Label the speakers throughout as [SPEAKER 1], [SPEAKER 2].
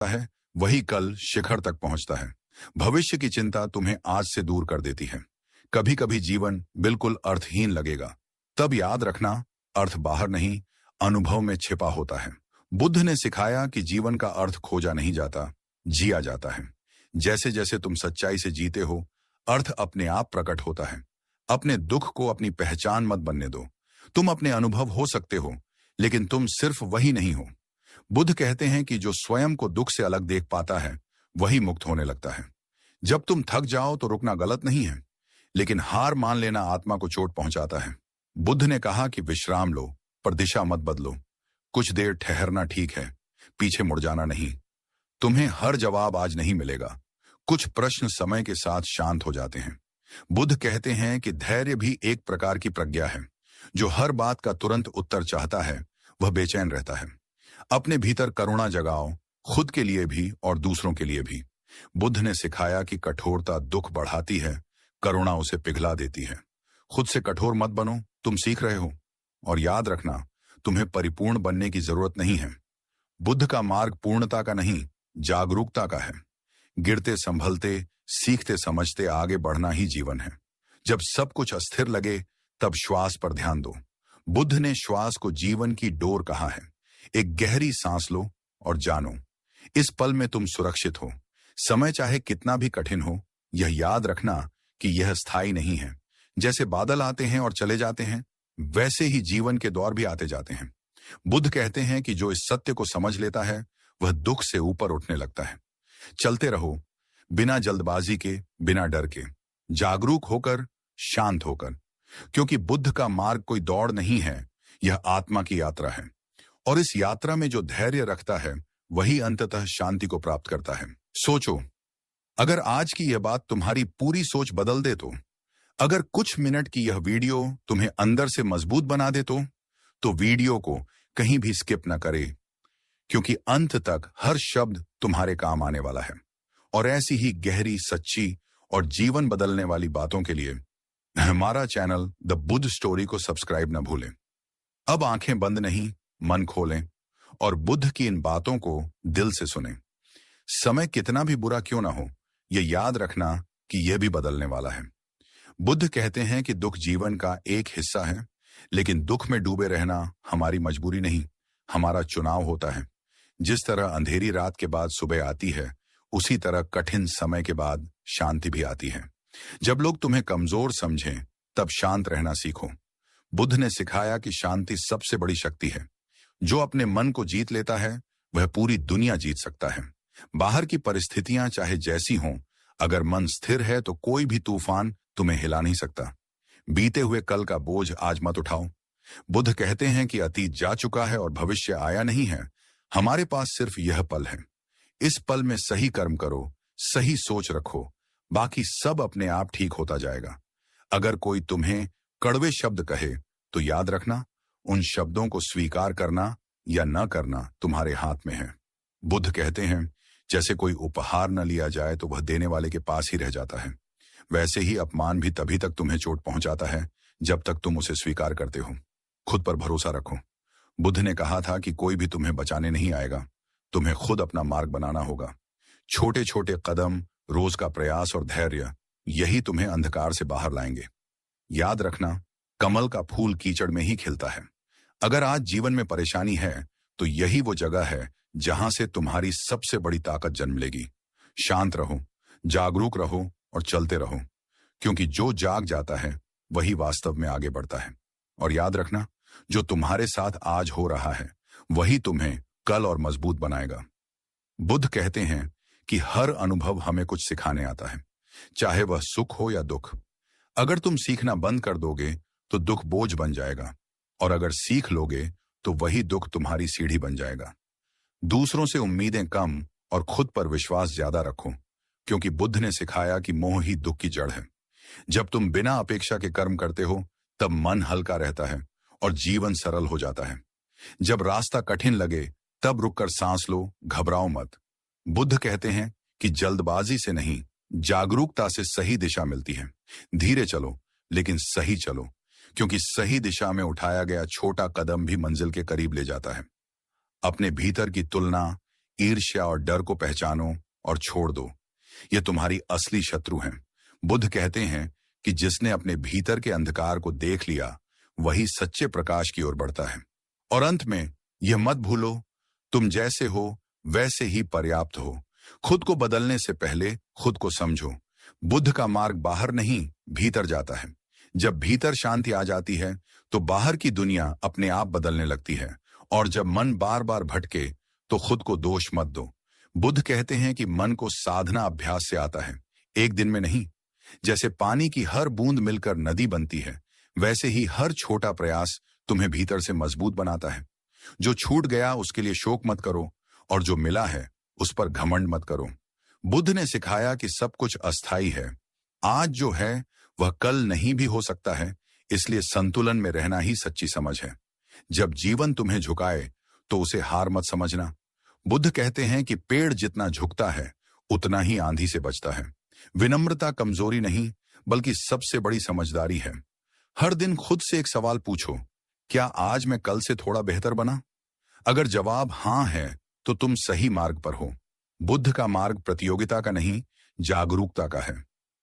[SPEAKER 1] है वही कल शिखर तक पहुंचता है। भविष्य की चिंता तुम्हें आज से दूर कर देती है। कभी कभी जीवन बिल्कुल अर्थहीन लगेगा, तब याद रखना, अर्थ बाहर नहीं, अनुभव में छिपा होता है। बुद्ध ने सिखाया कि जीवन का अर्थ खोजा नहीं जाता, जिया जाता है। जैसे जैसे तुम सच्चाई से जीते हो, अर्थ अपने आप प्रकट होता है। अपने दुख को अपनी पहचान मत बनने दो। तुम अपने अनुभव हो सकते हो, लेकिन तुम सिर्फ वही नहीं हो। बुद्ध कहते हैं कि जो स्वयं को दुख से अलग देख पाता है, वही मुक्त होने लगता है। जब तुम थक जाओ तो रुकना गलत नहीं है, लेकिन हार मान लेना आत्मा को चोट पहुंचाता है। बुद्ध ने कहा कि विश्राम लो, पर दिशा मत बदलो। कुछ देर ठहरना ठीक है, पीछे मुड़ जाना नहीं। तुम्हें हर जवाब आज नहीं मिलेगा। कुछ प्रश्न समय के साथ शांत हो जाते हैं। बुद्ध कहते हैं कि धैर्य भी एक प्रकार की प्रज्ञा है। जो हर बात का तुरंत उत्तर चाहता है, वह बेचैन रहता है। अपने भीतर करुणा जगाओ, खुद के लिए भी और दूसरों के लिए भी। बुद्ध ने सिखाया कि कठोरता दुख बढ़ाती है, करुणा उसे पिघला देती है। खुद से कठोर मत बनो, तुम सीख रहे हो। और याद रखना, तुम्हें परिपूर्ण बनने की जरूरत नहीं है। बुद्ध का मार्ग पूर्णता का नहीं, जागरूकता का है। गिरते संभलते, सीखते समझते आगे बढ़ना ही जीवन है। जब सब कुछ अस्थिर लगे, तब श्वास पर ध्यान दो। बुद्ध ने श्वास को जीवन की डोर कहा है। एक गहरी सांस लो और जानो, इस पल में तुम सुरक्षित हो। समय चाहे कितना भी कठिन हो, यह याद रखना कि यह स्थायी नहीं है। जैसे बादल आते हैं और चले जाते हैं, वैसे ही जीवन के दौर भी आते जाते हैं। बुद्ध कहते हैं कि जो इस सत्य को समझ लेता है, वह दुख से ऊपर उठने लगता है। चलते रहो, बिना जल्दबाजी के, बिना डर के, जागरूक होकर, शांत होकर। क्योंकि बुद्ध का मार्ग कोई दौड़ नहीं है, यह आत्मा की यात्रा है। और इस यात्रा में जो धैर्य रखता है, वही अंततः शांति को प्राप्त करता है। सोचो, अगर आज की यह बात तुम्हारी पूरी सोच बदल दे तो, अगर कुछ मिनट की यह वीडियो तुम्हें अंदर से मजबूत बना दे तो वीडियो को कहीं भी स्किप न करे, क्योंकि अंत तक हर शब्द तुम्हारे काम आने वाला है। और ऐसी ही गहरी, सच्ची और जीवन बदलने वाली बातों के लिए हमारा चैनल द बुद्ध स्टोरी को सब्सक्राइब न भूलें। अब आंखें बंद नहीं, मन खोलें और बुद्ध की इन बातों को दिल से सुनें। समय कितना भी बुरा क्यों ना हो, यह याद रखना कि यह भी बदलने वाला है। बुद्ध कहते हैं कि दुख जीवन का एक हिस्सा है, लेकिन दुख में डूबे रहना हमारी मजबूरी नहीं, हमारा चुनाव होता है। जिस तरह अंधेरी रात के बाद सुबह आती है, उसी तरह कठिन समय के बाद शांति भी आती है। जब लोग तुम्हें कमजोर समझें, तब शांत रहना सीखो। बुद्ध ने सिखाया कि शांति सबसे बड़ी शक्ति है। जो अपने मन को जीत लेता है, वह पूरी दुनिया जीत सकता है। बाहर की परिस्थितियां चाहे जैसी हों, अगर मन स्थिर है तो कोई भी तूफान तुम्हें हिला नहीं सकता। बीते हुए कल का बोझ आज मत उठाओ। बुद्ध कहते हैं कि अतीत जा चुका है और भविष्य आया नहीं है। हमारे पास सिर्फ यह पल है। इस पल में सही कर्म करो, सही सोच रखो, बाकी सब अपने आप ठीक होता जाएगा। अगर कोई तुम्हें कड़वे शब्द कहे, तो याद रखना, उन शब्दों को स्वीकार करना या न करना तुम्हारे हाथ में है। बुद्ध कहते हैं, जैसे कोई उपहार न लिया जाए तो वह देने वाले के पास ही रह जाता है, वैसे ही अपमान भी तभी तक तुम्हें चोट पहुंचाता है जब तक तुम उसे स्वीकार करते हो। खुद पर भरोसा रखो। बुद्ध ने कहा था कि कोई भी तुम्हें बचाने नहीं आएगा, तुम्हें खुद अपना मार्ग बनाना होगा। छोटे छोटे कदम, रोज का प्रयास और धैर्य, यही तुम्हें अंधकार से बाहर लाएंगे। याद रखना, कमल का फूल कीचड़ में ही खिलता है। अगर आज जीवन में परेशानी है, तो यही वो जगह है जहां से तुम्हारी सबसे बड़ी ताकत जन्म लेगी। शांत रहो, जागरूक रहो और चलते रहो, क्योंकि जो जाग जाता है वही वास्तव में आगे बढ़ता है। और याद रखना, जो तुम्हारे साथ आज हो रहा है, वही तुम्हें कल और मजबूत बनाएगा। बुद्ध कहते हैं कि हर अनुभव हमें कुछ सिखाने आता है, चाहे वह सुख हो या दुख। अगर तुम सीखना बंद कर दोगे तो दुख बोझ बन जाएगा, और अगर सीख लोगे तो वही दुख तुम्हारी सीढ़ी बन जाएगा। दूसरों से उम्मीदें कम और खुद पर विश्वास ज्यादा रखो, क्योंकि बुद्ध ने सिखाया कि मोह ही दुख की जड़ है। जब तुम बिना अपेक्षा के कर्म करते हो, तब मन हल्का रहता है और जीवन सरल हो जाता है। जब रास्ता कठिन लगे, तब रुककर सांस लो, घबराओ मत। बुद्ध कहते हैं कि जल्दबाजी से नहीं, जागरूकता से सही दिशा मिलती है। धीरे चलो, लेकिन सही चलो, क्योंकि सही दिशा में उठाया गया छोटा कदम भी मंजिल के करीब ले जाता है। अपने भीतर की तुलना, ईर्ष्या और डर को पहचानो और छोड़ दो। ये तुम्हारी असली शत्रु हैं। बुद्ध कहते हैं कि जिसने अपने भीतर के अंधकार को देख लिया वही सच्चे प्रकाश की ओर बढ़ता है। और अंत में यह मत भूलो, तुम जैसे हो वैसे ही पर्याप्त हो। खुद को बदलने से पहले खुद को समझो। बुद्ध का मार्ग बाहर नहीं, भीतर जाता है। जब भीतर शांति आ जाती है तो बाहर की दुनिया अपने आप बदलने लगती है। और जब मन बार बार भटके तो खुद को दोष मत दो। बुद्ध कहते हैं कि मन को साधना अभ्यास से आता है, एक दिन में नहीं। जैसे पानी की हर बूंद मिलकर नदी बनती है, वैसे ही हर छोटा प्रयास तुम्हें भीतर से मजबूत बनाता है। जो छूट गया उसके लिए शोक मत करो, और जो मिला है उस पर घमंड मत करो। बुद्ध ने सिखाया कि सब कुछ अस्थाई है। आज जो है वह कल नहीं भी हो सकता है, इसलिए संतुलन में रहना ही सच्ची समझ है। जब जीवन तुम्हें झुकाए तो उसे हार मत समझना। बुद्ध कहते हैं कि पेड़ जितना झुकता है उतना ही आंधी से बचता है। विनम्रता कमजोरी नहीं, बल्कि सबसे बड़ी समझदारी है। हर दिन खुद से एक सवाल पूछो, क्या आज मैं कल से थोड़ा बेहतर बना? अगर जवाब हां है तो तुम सही मार्ग पर हो। बुद्ध का मार्ग प्रतियोगिता का नहीं, जागरूकता का है।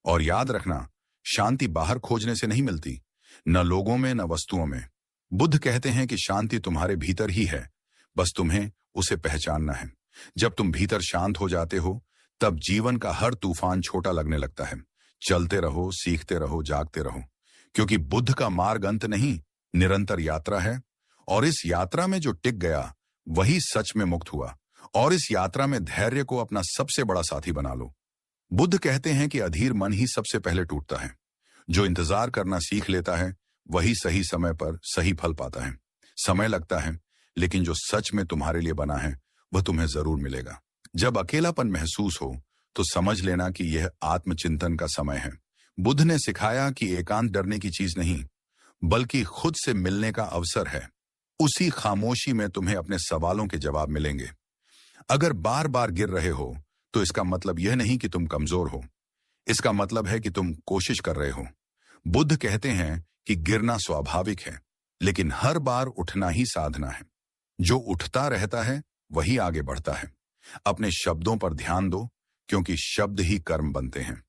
[SPEAKER 1] और याद रखना, शांति बाहर खोजने से नहीं मिलती, न लोगों में न वस्तुओं में। बुद्ध कहते हैं कि शांति तुम्हारे भीतर ही है, बस तुम्हें उसे पहचानना है। जब तुम भीतर शांत हो जाते हो तब जीवन का हर तूफान छोटा लगने लगता है। चलते रहो, सीखते रहो, जागते रहो, क्योंकि बुद्ध का मार्ग अंत नहीं, निरंतर यात्रा है। और इस यात्रा में जो टिक गया वही सच में मुक्त हुआ। और इस यात्रा में धैर्य को अपना सबसे बड़ा साथी बना लो। बुद्ध कहते हैं कि अधीर मन ही सबसे पहले टूटता है। जो इंतजार करना सीख लेता है वही सही समय पर सही फल पाता है। समय लगता है, लेकिन जो सच में तुम्हारे लिए बना है वह तुम्हें जरूर मिलेगा। जब अकेलापन महसूस हो तो समझ लेना कि यह आत्मचिंतन का समय है। बुद्ध ने सिखाया कि एकांत डरने की चीज नहीं, बल्कि खुद से मिलने का अवसर है। उसी खामोशी में तुम्हें अपने सवालों के जवाब मिलेंगे। अगर बार बार गिर रहे हो तो इसका मतलब यह नहीं कि तुम कमजोर हो, इसका मतलब है कि तुम कोशिश कर रहे हो। बुद्ध कहते हैं कि गिरना स्वाभाविक है, लेकिन हर बार उठना ही साधना है। जो उठता रहता है वही आगे बढ़ता है। अपने शब्दों पर ध्यान दो, क्योंकि शब्द ही कर्म बनते हैं।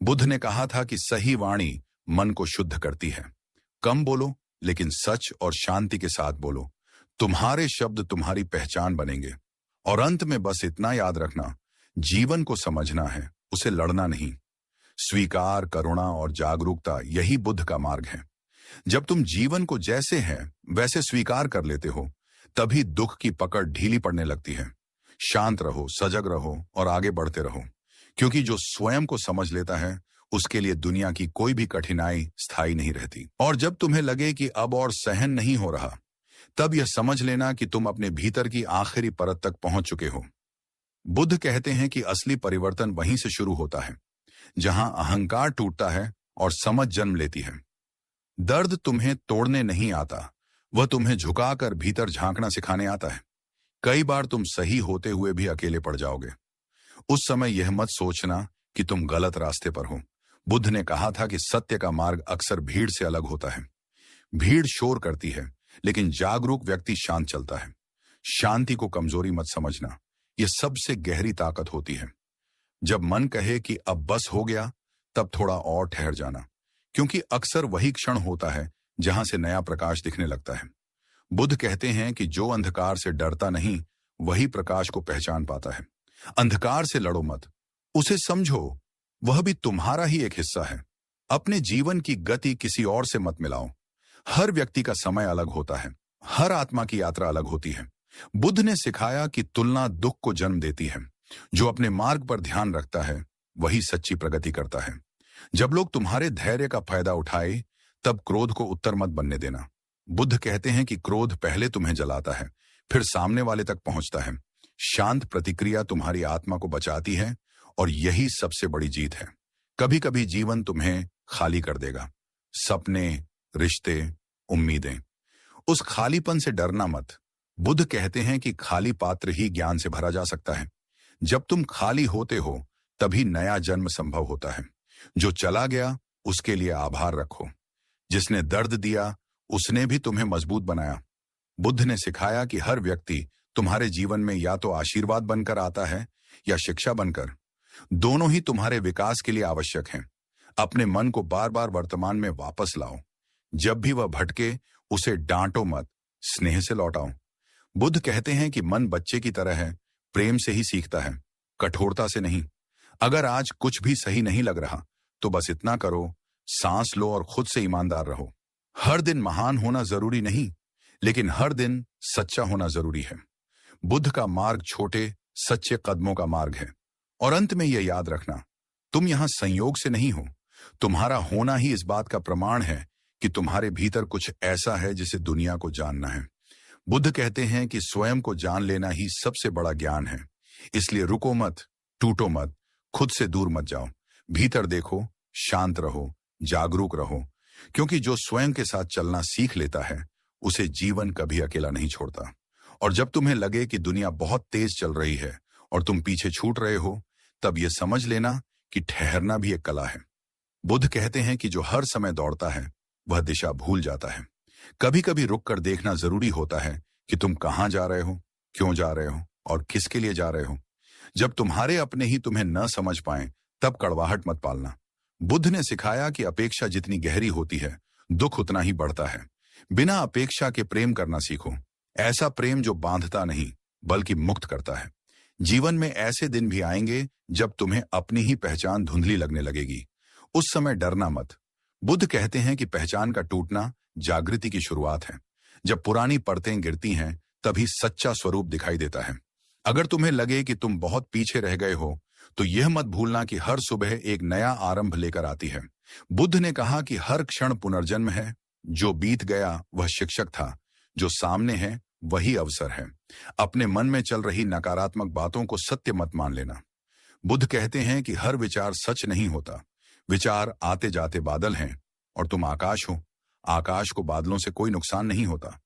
[SPEAKER 1] बुद्ध ने कहा था कि सही वाणी मन को शुद्ध करती है। कम बोलो, लेकिन सच और शांति के साथ बोलो। तुम्हारे शब्द तुम्हारी पहचान बनेंगे। और अंत में बस इतना याद रखना, जीवन को समझना है, उसे लड़ना नहीं। स्वीकार, करुणा और जागरूकता, यही बुद्ध का मार्ग है। जब तुम जीवन को जैसे है वैसे स्वीकार कर लेते हो, तभी दुख की पकड़ ढीली पड़ने लगती है। शांत रहो, सजग रहो और आगे बढ़ते रहो, क्योंकि जो स्वयं को समझ लेता है उसके लिए दुनिया की कोई भी कठिनाई स्थायी नहीं रहती। और जब तुम्हें लगे कि अब और सहन नहीं हो रहा, तब यह समझ लेना कि तुम अपने भीतर की आखिरी परत तक पहुंच चुके हो। बुद्ध कहते हैं कि असली परिवर्तन वहीं से शुरू होता है जहां अहंकार टूटता है और समझ जन्म लेती है। दर्द तुम्हें तोड़ने नहीं आता, वह तुम्हें झुकाकर भीतर झांकना सिखाने आता है। कई बार तुम सही होते हुए भी अकेले पड़ जाओगे। उस समय यह मत सोचना कि तुम गलत रास्ते पर हो। बुद्ध ने कहा था कि सत्य का मार्ग अक्सर भीड़ से अलग होता है। भीड़ शोर करती है, लेकिन जागरूक व्यक्ति शांत चलता है। शांति को कमजोरी मत समझना, यह सबसे गहरी ताकत होती है। जब मन कहे कि अब बस हो गया, तब थोड़ा और ठहर जाना, क्योंकि अक्सर वही क्षण होता है जहां से नया प्रकाश दिखने लगता है। बुद्ध कहते हैं कि जो अंधकार से डरता नहीं वही प्रकाश को पहचान पाता है। अंधकार से लड़ो मत, उसे समझो, वह भी तुम्हारा ही एक हिस्सा है। अपने जीवन की गति किसी और से मत मिलाओ। हर व्यक्ति का समय अलग होता है, हर आत्मा की यात्रा अलग होती है। बुद्ध ने सिखाया कि तुलना दुख को जन्म देती है। जो अपने मार्ग पर ध्यान रखता है वही सच्ची प्रगति करता है। जब लोग तुम्हारे धैर्य का फायदा उठाए, तब क्रोध को उत्तर मत बनने देना। बुद्ध कहते हैं कि क्रोध पहले तुम्हें जलाता है, फिर सामने वाले तक पहुंचता है। शांत प्रतिक्रिया तुम्हारी आत्मा को बचाती है, और यही सबसे बड़ी जीत है। कभी कभी जीवन तुम्हें खाली कर देगा, सपने, रिश्ते, उम्मीदें। उस खालीपन से डरना मत। बुद्ध कहते हैं कि खाली पात्र ही ज्ञान से भरा जा सकता है। जब तुम खाली होते हो तभी नया जन्म संभव होता है। जो चला गया उसके लिए आभार रखो। जिसने दर्द दिया उसने भी तुम्हें मजबूत बनाया। बुद्ध ने सिखाया कि हर व्यक्ति तुम्हारे जीवन में या तो आशीर्वाद बनकर आता है या शिक्षा बनकर। दोनों ही तुम्हारे विकास के लिए आवश्यक हैं। अपने मन को बार बार वर्तमान में वापस लाओ। जब भी वह भटके उसे डांटो मत, स्नेह से लौटाओ। बुद्ध कहते हैं कि मन बच्चे की तरह है, प्रेम से ही सीखता है, कठोरता से नहीं। अगर आज कुछ भी सही नहीं लग रहा तो बस इतना करो, सांस लो और खुद से ईमानदार रहो। हर दिन महान होना जरूरी नहीं, लेकिन हर दिन सच्चा होना जरूरी है। बुद्ध का मार्ग छोटे सच्चे कदमों का मार्ग है। और अंत में यह याद रखना, तुम यहां संयोग से नहीं हो। तुम्हारा होना ही इस बात का प्रमाण है कि तुम्हारे भीतर कुछ ऐसा है जिसे दुनिया को जानना है। बुद्ध कहते हैं कि स्वयं को जान लेना ही सबसे बड़ा ज्ञान है। इसलिए रुको मत, टूटो मत, खुद से दूर मत जाओ। भीतर देखो, शांत रहो, जागरूक रहो, क्योंकि जो स्वयं के साथ चलना सीख लेता है उसे जीवन कभी अकेला नहीं छोड़ता। और जब तुम्हें लगे कि दुनिया बहुत तेज चल रही है और तुम पीछे छूट रहे हो, तब यह समझ लेना कि ठहरना भी एक कला है। बुद्ध कहते हैं कि जो हर समय दौड़ता है वह दिशा भूल जाता है। कभी कभी रुक कर देखना जरूरी होता है कि तुम कहां जा रहे हो, क्यों जा रहे हो और किसके लिए जा रहे हो। जब तुम्हारे अपने ही तुम्हें न समझ पाए तब कड़वाहट मत पालना। बुद्ध ने सिखाया कि अपेक्षा जितनी गहरी होती है, दुख उतना ही बढ़ता है। बिना अपेक्षा के प्रेम करना सीखो। ऐसा प्रेम जो बांधता नहीं बल्कि मुक्त करता है। जीवन में ऐसे दिन भी आएंगे जब तुम्हें अपनी ही पहचान धुंधली लगने लगेगी। उस समय डरना मत। बुद्ध कहते हैं कि पहचान का टूटना जागृति की शुरुआत है। जब पुरानी परतें गिरती हैं तभी सच्चा स्वरूप दिखाई देता है। अगर तुम्हें लगे कि तुम बहुत पीछे रह गए हो तो यह मत भूलना कि हर सुबह एक नया आरंभ लेकर आती है। बुद्ध ने कहा कि हर क्षण पुनर्जन्म है। जो बीत गया वह शिक्षक था, जो सामने है वही अवसर है। अपने मन में चल रही नकारात्मक बातों को सत्य मत मान लेना। बुद्ध कहते हैं कि हर विचार सच नहीं होता। विचार आते जाते बादल हैं और तुम आकाश हो। आकाश को बादलों से कोई नुकसान नहीं होता।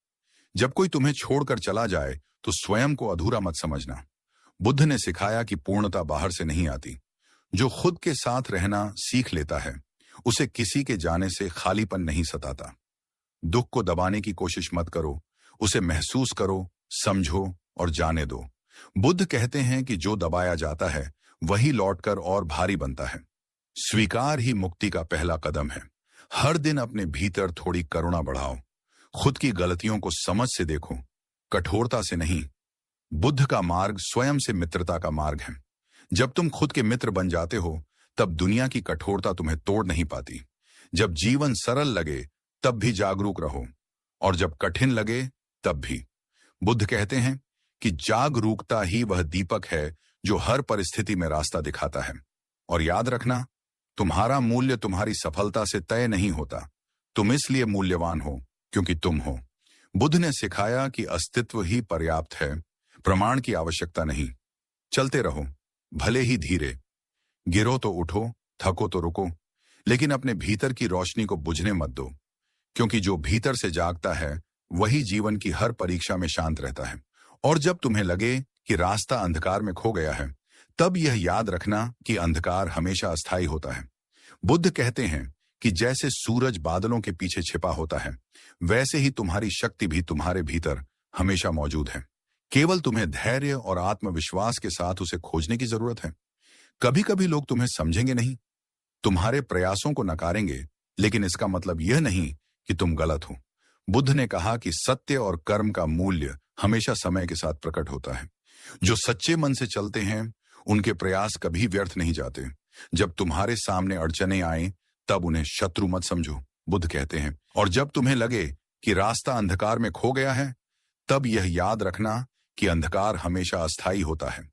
[SPEAKER 1] जब कोई तुम्हें छोड़कर चला जाए तो स्वयं को अधूरा मत समझना। बुद्ध ने सिखाया कि पूर्णता बाहर से नहीं आती। जो खुद के साथ रहना सीख लेता है उसे किसी के जाने से खालीपन नहीं सताता। दुख को दबाने की कोशिश मत करो, उसे महसूस करो, समझो और जाने दो। बुद्ध कहते हैं कि जो दबाया जाता है वही लौटकर और भारी बनता है। स्वीकार ही मुक्ति का पहला कदम है। हर दिन अपने भीतर थोड़ी करुणा बढ़ाओ। खुद की गलतियों को समझ से देखो, कठोरता से नहीं। बुद्ध का मार्ग स्वयं से मित्रता का मार्ग है। जब तुम खुद के मित्र बन जाते हो तब दुनिया की कठोरता तुम्हें तोड़ नहीं पाती। जब जीवन सरल लगे तब भी जागरूक रहो और जब कठिन लगे तब भी। बुद्ध कहते हैं कि जागरूकता ही वह दीपक है जो हर परिस्थिति में रास्ता दिखाता है। और याद रखना, तुम्हारा मूल्य तुम्हारी सफलता से तय नहीं होता। तुम इसलिए मूल्यवान हो क्योंकि तुम हो। बुद्ध ने सिखाया कि अस्तित्व ही पर्याप्त है, प्रमाण की आवश्यकता नहीं। चलते रहो, भले ही धीरे। गिरो तो उठो, थको तो रुको, लेकिन अपने भीतर की रोशनी को बुझने मत दो, क्योंकि जो भीतर से जागता है वही जीवन की हर परीक्षा में शांत रहता है। और जब तुम्हें लगे कि रास्ता अंधकार में खो गया है, तब यह याद रखना कि अंधकार हमेशा अस्थायी होता है। बुद्ध कहते हैं कि जैसे सूरज बादलों के पीछे छिपा होता है, वैसे ही तुम्हारी शक्ति भी तुम्हारे भीतर हमेशा मौजूद है। केवल तुम्हें धैर्य और आत्मविश्वास के साथ उसे खोजने की जरूरत है। कभी कभी लोग तुम्हें समझेंगे नहीं, तुम्हारे प्रयासों को नकारेंगे, लेकिन इसका मतलब यह नहीं कि तुम गलत हो। बुद्ध ने कहा कि सत्य और कर्म का मूल्य हमेशा समय के साथ प्रकट होता है। जो सच्चे मन से चलते हैं उनके प्रयास कभी व्यर्थ नहीं जाते। जब तुम्हारे सामने अड़चने आए तब उन्हें शत्रु मत समझो, बुद्ध कहते हैं। और जब तुम्हें लगे कि रास्ता अंधकार में खो गया है, तब यह याद रखना कि अंधकार हमेशा अस्थायी होता है।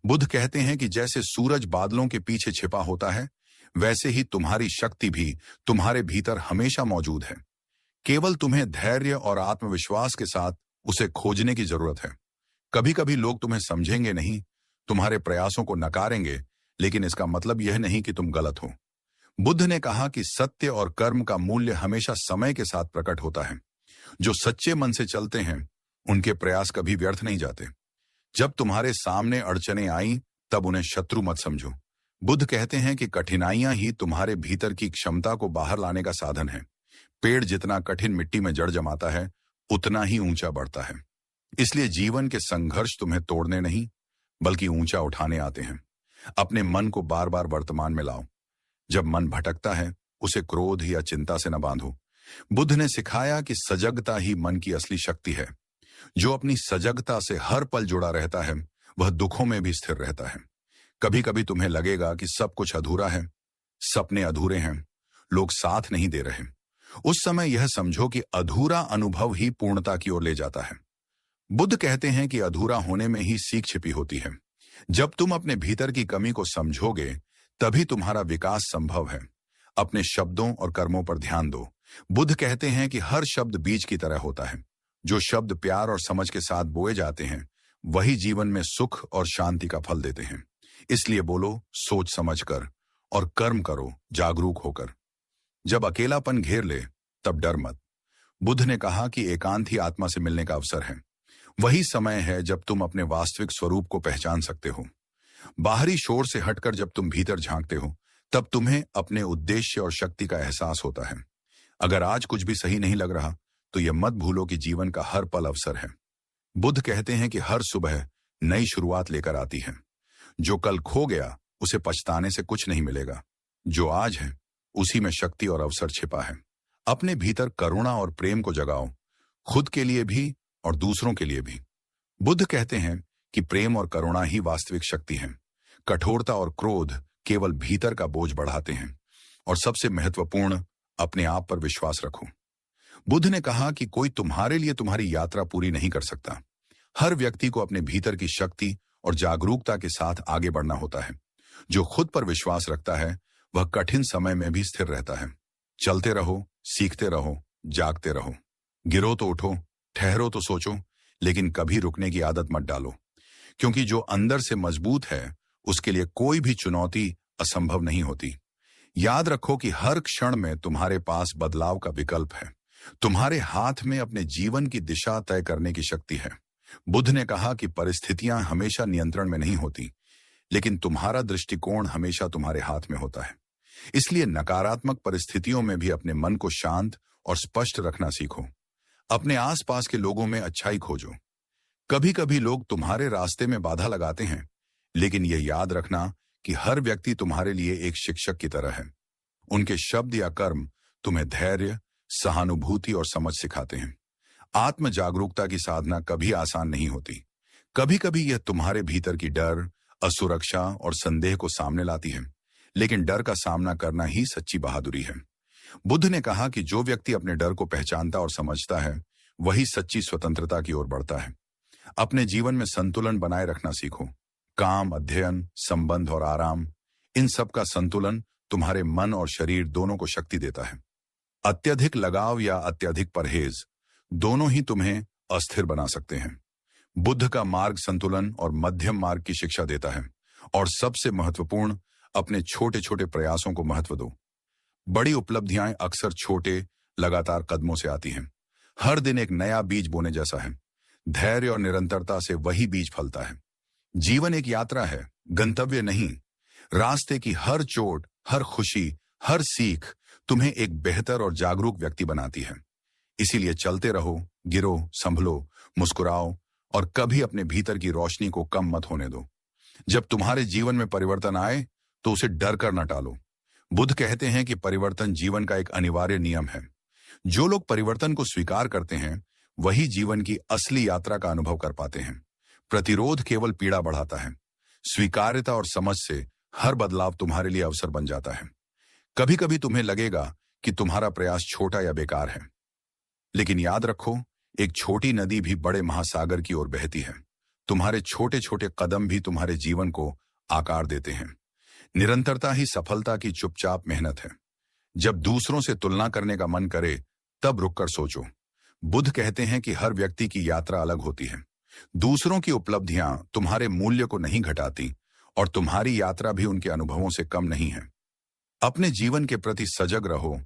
[SPEAKER 1] बुद्ध कहते हैं कि जैसे सूरज बादलों के पीछे छिपा होता है, वैसे ही तुम्हारी शक्ति भी तुम्हारे भीतर हमेशा मौजूद है। केवल तुम्हें धैर्य और आत्मविश्वास के साथ उसे खोजने की जरूरत है। कभी कभी लोग तुम्हें समझेंगे नहीं, तुम्हारे प्रयासों को नकारेंगे, लेकिन इसका मतलब यह नहीं कि तुम गलत हो। बुद्ध ने कहा कि सत्य और कर्म का मूल्य हमेशा समय के साथ प्रकट होता है। जो सच्चे मन से चलते हैं उनके प्रयास कभी व्यर्थ नहीं जाते। जब तुम्हारे सामने अड़चने आई तब उन्हें शत्रु मत समझो। बुद्ध कहते हैं कि कठिनाइयां ही तुम्हारे भीतर की क्षमता को बाहर लाने का साधन है। पेड़ जितना कठिन मिट्टी में जड़ जमाता है, उतना ही ऊंचा बढ़ता है। इसलिए जीवन के संघर्ष तुम्हें तोड़ने नहीं बल्कि ऊंचा उठाने आते हैं। अपने मन को बार बार वर्तमान में लाओ। जब मन भटकता है उसे क्रोध या चिंता से न बांधो। बुद्ध ने सिखाया कि सजगता ही मन की असली शक्ति है। जो अपनी सजगता से हर पल जुड़ा रहता है वह दुखों में भी स्थिर रहता है। कभी कभी तुम्हें लगेगा कि सब कुछ अधूरा है, सपने अधूरे हैं, लोग साथ नहीं दे रहे। उस समय यह समझो कि अधूरा अनुभव ही पूर्णता की ओर ले जाता है। बुद्ध कहते हैं कि अधूरा होने में ही सीख छिपी होती है। जब तुम अपने भीतर की कमी को समझोगे तभी तुम्हारा विकास संभव है। अपने शब्दों और कर्मों पर ध्यान दो। बुद्ध कहते हैं कि हर शब्द बीज की तरह होता है। जो शब्द प्यार और समझ के साथ बोए जाते हैं वही जीवन में सुख और शांति का फल देते हैं। इसलिए बोलो सोच समझकर और कर्म करो जागरूक होकर। जब अकेलापन घेर ले तब डर मत। बुद्ध ने कहा कि एकांत ही आत्मा से मिलने का अवसर है। वही समय है जब तुम अपने वास्तविक स्वरूप को पहचान सकते हो। बाहरी शोर से हटकर जब तुम भीतर झांकते हो तब तुम्हें अपने उद्देश्य और शक्ति का एहसास होता है। अगर आज कुछ भी सही नहीं लग रहा तो यह मत भूलो कि जीवन का हर पल अवसर है। बुद्ध कहते हैं कि हर सुबह नई शुरुआत लेकर आती है। जो कल खो गया उसे पछताने से कुछ नहीं मिलेगा। जो आज है उसी में शक्ति और अवसर छिपा है। अपने भीतर करुणा और प्रेम को जगाओ, खुद के लिए भी और दूसरों के लिए भी। बुद्ध कहते हैं कि प्रेम और करुणा ही वास्तविक शक्ति है। कठोरता और क्रोध केवल भीतर का बोझ बढ़ाते हैं। और सबसे महत्वपूर्ण, अपने आप पर विश्वास रखो। बुद्ध ने कहा कि कोई तुम्हारे लिए तुम्हारी यात्रा पूरी नहीं कर सकता। हर व्यक्ति को अपने भीतर की शक्ति और जागरूकता के साथ आगे बढ़ना होता है। जो खुद पर विश्वास रखता है वह कठिन समय में भी स्थिर रहता है। चलते रहो, सीखते रहो, जागते रहो। गिरो तो उठो, ठहरो तो सोचो, लेकिन कभी रुकने की आदत मत डालो। क्योंकि जो अंदर से मजबूत है उसके लिए कोई भी चुनौती असंभव नहीं होती। याद रखो कि हर क्षण में तुम्हारे पास बदलाव का विकल्प है। तुम्हारे हाथ में अपने जीवन की दिशा तय करने की शक्ति है। बुद्ध ने कहा कि परिस्थितियां हमेशा नियंत्रण में नहीं होती, लेकिन तुम्हारा दृष्टिकोण हमेशा तुम्हारे हाथ में होता है। इसलिए नकारात्मक परिस्थितियों में भी अपने मन को शांत और स्पष्ट रखना सीखो। अपने आसपास के लोगों में अच्छाई खोजो। कभी कभी लोग तुम्हारे रास्ते में बाधा लगाते हैं, लेकिन यह याद रखना कि हर व्यक्ति तुम्हारे लिए एक शिक्षक की तरह है। उनके शब्द या कर्म तुम्हें धैर्य, सहानुभूति और समझ सिखाते हैं। आत्म जागरूकता की साधना कभी आसान नहीं होती। कभी कभी यह तुम्हारे भीतर की डर, असुरक्षा और संदेह को सामने लाती है, लेकिन डर का सामना करना ही सच्ची बहादुरी है। बुद्ध ने कहा कि जो व्यक्ति अपने डर को पहचानता और समझता है वही सच्ची स्वतंत्रता की ओर बढ़ता है। अपने जीवन में संतुलन बनाए रखना सीखो। काम, अध्ययन, संबंध और आराम, इन सब का संतुलन तुम्हारे मन और शरीर दोनों को शक्ति देता है। अत्यधिक लगाव या अत्यधिक परहेज दोनों ही तुम्हें अस्थिर बना सकते हैं। बुद्ध का मार्ग संतुलन और मध्यम मार्ग की शिक्षा देता है। और सबसे महत्वपूर्ण, अपने छोटे छोटे प्रयासों को महत्व दो। बड़ी उपलब्धियां अक्सर छोटे लगातार कदमों से आती हैं। हर दिन एक नया बीज बोने जैसा है। धैर्य और निरंतरता से वही बीज फलता है। जीवन एक यात्रा है, गंतव्य नहीं। रास्ते की हर चोट, हर खुशी, हर सीख तुम्हें एक बेहतर और जागरूक व्यक्ति बनाती है। इसीलिए चलते रहो, गिरो, संभलो, मुस्कुराओ और कभी अपने भीतर की रोशनी को कम मत होने दो। जब तुम्हारे जीवन में परिवर्तन आए तो उसे डर कर न टालो। बुद्ध कहते हैं कि परिवर्तन जीवन का एक अनिवार्य नियम है। जो लोग परिवर्तन को स्वीकार करते हैं वही जीवन की असली यात्रा का अनुभव कर पाते हैं। प्रतिरोध केवल पीड़ा बढ़ाता है। स्वीकार्यता और समझ से हर बदलाव तुम्हारे लिए अवसर बन जाता है। कभी कभी तुम्हें लगेगा कि तुम्हारा प्रयास छोटा या बेकार है, लेकिन याद रखो, एक छोटी नदी भी बड़े महासागर की ओर बहती है। तुम्हारे छोटे छोटे कदम भी तुम्हारे जीवन को आकार देते हैं। निरंतरता ही सफलता की चुपचाप मेहनत है। जब दूसरों से तुलना करने का मन करे तब रुककर सोचो। बुद्ध कहते हैं कि हर व्यक्ति की यात्रा अलग होती है। दूसरों की उपलब्धियां तुम्हारे मूल्य को नहीं घटाती और तुम्हारी यात्रा भी उनके अनुभवों से कम नहीं है। अपने जीवन के प्रति सजग रहो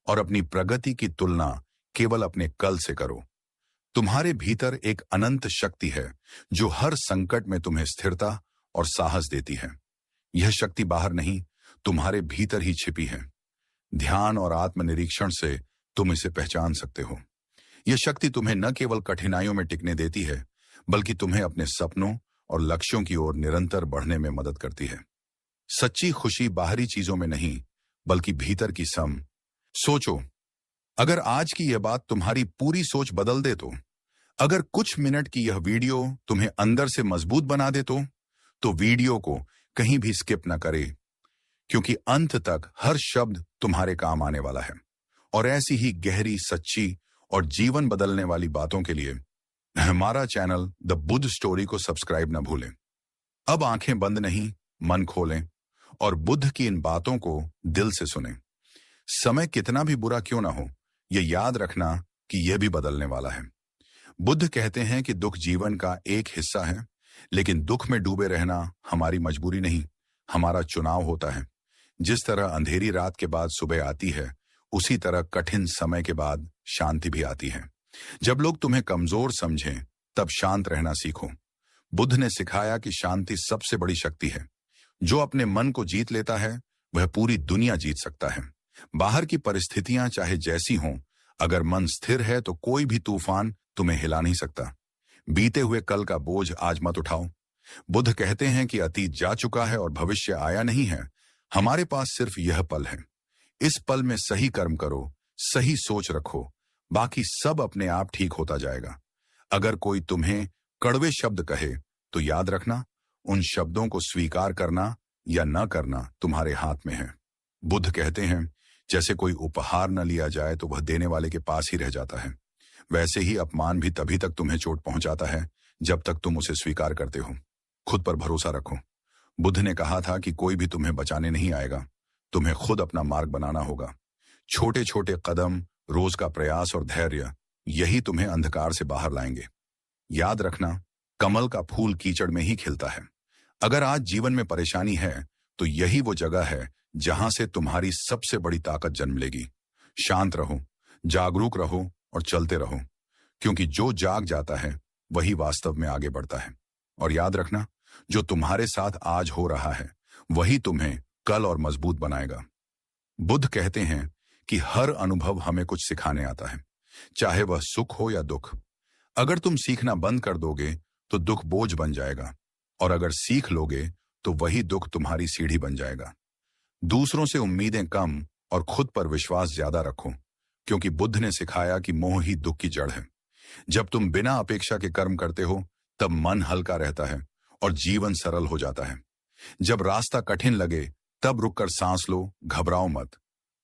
[SPEAKER 1] और अपनी प्रगति की तुलना केवल अपने कल से करो। तुम्हारे भीतर एक अनंत शक्ति है जो हर संकट में तुम्हें स्थिरता और साहस देती है। यह शक्ति बाहर नहीं, तुम्हारे भीतर ही छिपी है। ध्यान और आत्मनिरीक्षण से तुम इसे पहचान सकते हो। यह शक्ति तुम्हें न केवल कठिनाइयों में टिकने देती है बल्कि तुम्हें अपने सपनों और लक्ष्यों की ओर निरंतर बढ़ने में मदद करती है। सच्ची खुशी बाहरी चीजों में नहीं, बल्कि भीतर की सम। सोचो, अगर आज की यह बात तुम्हारी पूरी सोच बदल दे अगर कुछ मिनट की यह वीडियो तुम्हें अंदर से मजबूत बना दे तो वीडियो को कहीं भी स्किप ना करे, क्योंकि अंत तक हर शब्द तुम्हारे काम आने वाला है। और ऐसी ही गहरी, सच्ची और जीवन बदलने वाली बातों के लिए हमारा चैनल द बुद्ध स्टोरी को सब्सक्राइब ना भूलें। अब आंखें बंद नहीं, मन खोलें और बुद्ध की इन बातों को दिल से सुनें। समय कितना भी बुरा क्यों ना हो, यह याद रखना कि यह भी बदलने वाला है। बुद्ध कहते हैं कि दुख जीवन का एक हिस्सा है, लेकिन दुख में डूबे रहना हमारी मजबूरी नहीं, हमारा चुनाव होता है। जिस तरह अंधेरी रात के बाद सुबह आती है, उसी तरह कठिन समय के बाद शांति भी आती है। जब लोग तुम्हें कमजोर समझें, तब शांत रहना सीखो। बुद्ध ने सिखाया कि शांति सबसे बड़ी शक्ति है। जो अपने मन को जीत लेता है, वह पूरी दुनिया जीत सकता है। बाहर की परिस्थितियां चाहे जैसी हों, अगर मन स्थिर है तो कोई भी तूफान तुम्हें हिला नहीं सकता। बीते हुए कल का बोझ आज मत उठाओ। बुद्ध कहते हैं कि अतीत जा चुका है और भविष्य आया नहीं है। हमारे पास सिर्फ यह पल है। इस पल में सही कर्म करो, सही सोच रखो, बाकी सब अपने आप ठीक होता जाएगा। अगर कोई तुम्हें कड़वे शब्द कहे, तो याद रखना, उन शब्दों को स्वीकार करना या न करना तुम्हारे हाथ में है। बुद्ध कहते हैं, जैसे कोई उपहार न लिया जाए तो वह देने वाले के पास ही रह जाता है, वैसे ही अपमान भी तभी तक तुम्हें चोट पहुंचाता है जब तक तुम उसे स्वीकार करते हो। खुद पर भरोसा रखो। बुद्ध ने कहा था कि कोई भी तुम्हें बचाने नहीं आएगा, तुम्हें खुद अपना मार्ग बनाना होगा। छोटे छोटे कदम, रोज का प्रयास और धैर्य, यही तुम्हें अंधकार से बाहर लाएंगे। याद रखना, कमल का फूल कीचड़ में ही खिलता है। अगर आज जीवन में परेशानी है, तो यही वो जगह है जहां से तुम्हारी सबसे बड़ी ताकत जन्म लेगी। शांत रहो, जागरूक रहो और चलते रहो, क्योंकि जो जाग जाता है वही वास्तव में आगे बढ़ता है। और याद रखना, जो तुम्हारे साथ आज हो रहा है वही तुम्हें कल और मजबूत बनाएगा। बुद्ध कहते हैं कि हर अनुभव हमें कुछ सिखाने आता है, चाहे वह सुख हो या दुख। अगर तुम सीखना बंद कर दोगे तो दुख बोझ बन जाएगा, और अगर सीख लोगे तो वही दुख तुम्हारी सीढ़ी बन जाएगा। दूसरों से उम्मीदें कम और खुद पर विश्वास ज्यादा रखो, क्योंकि बुद्ध ने सिखाया कि मोह ही दुख की जड़ है। जब तुम बिना अपेक्षा के कर्म करते हो, तब मन हल्का रहता है और जीवन सरल हो जाता है। जब रास्ता कठिन लगे, तब रुककर सांस लो, घबराओ मत।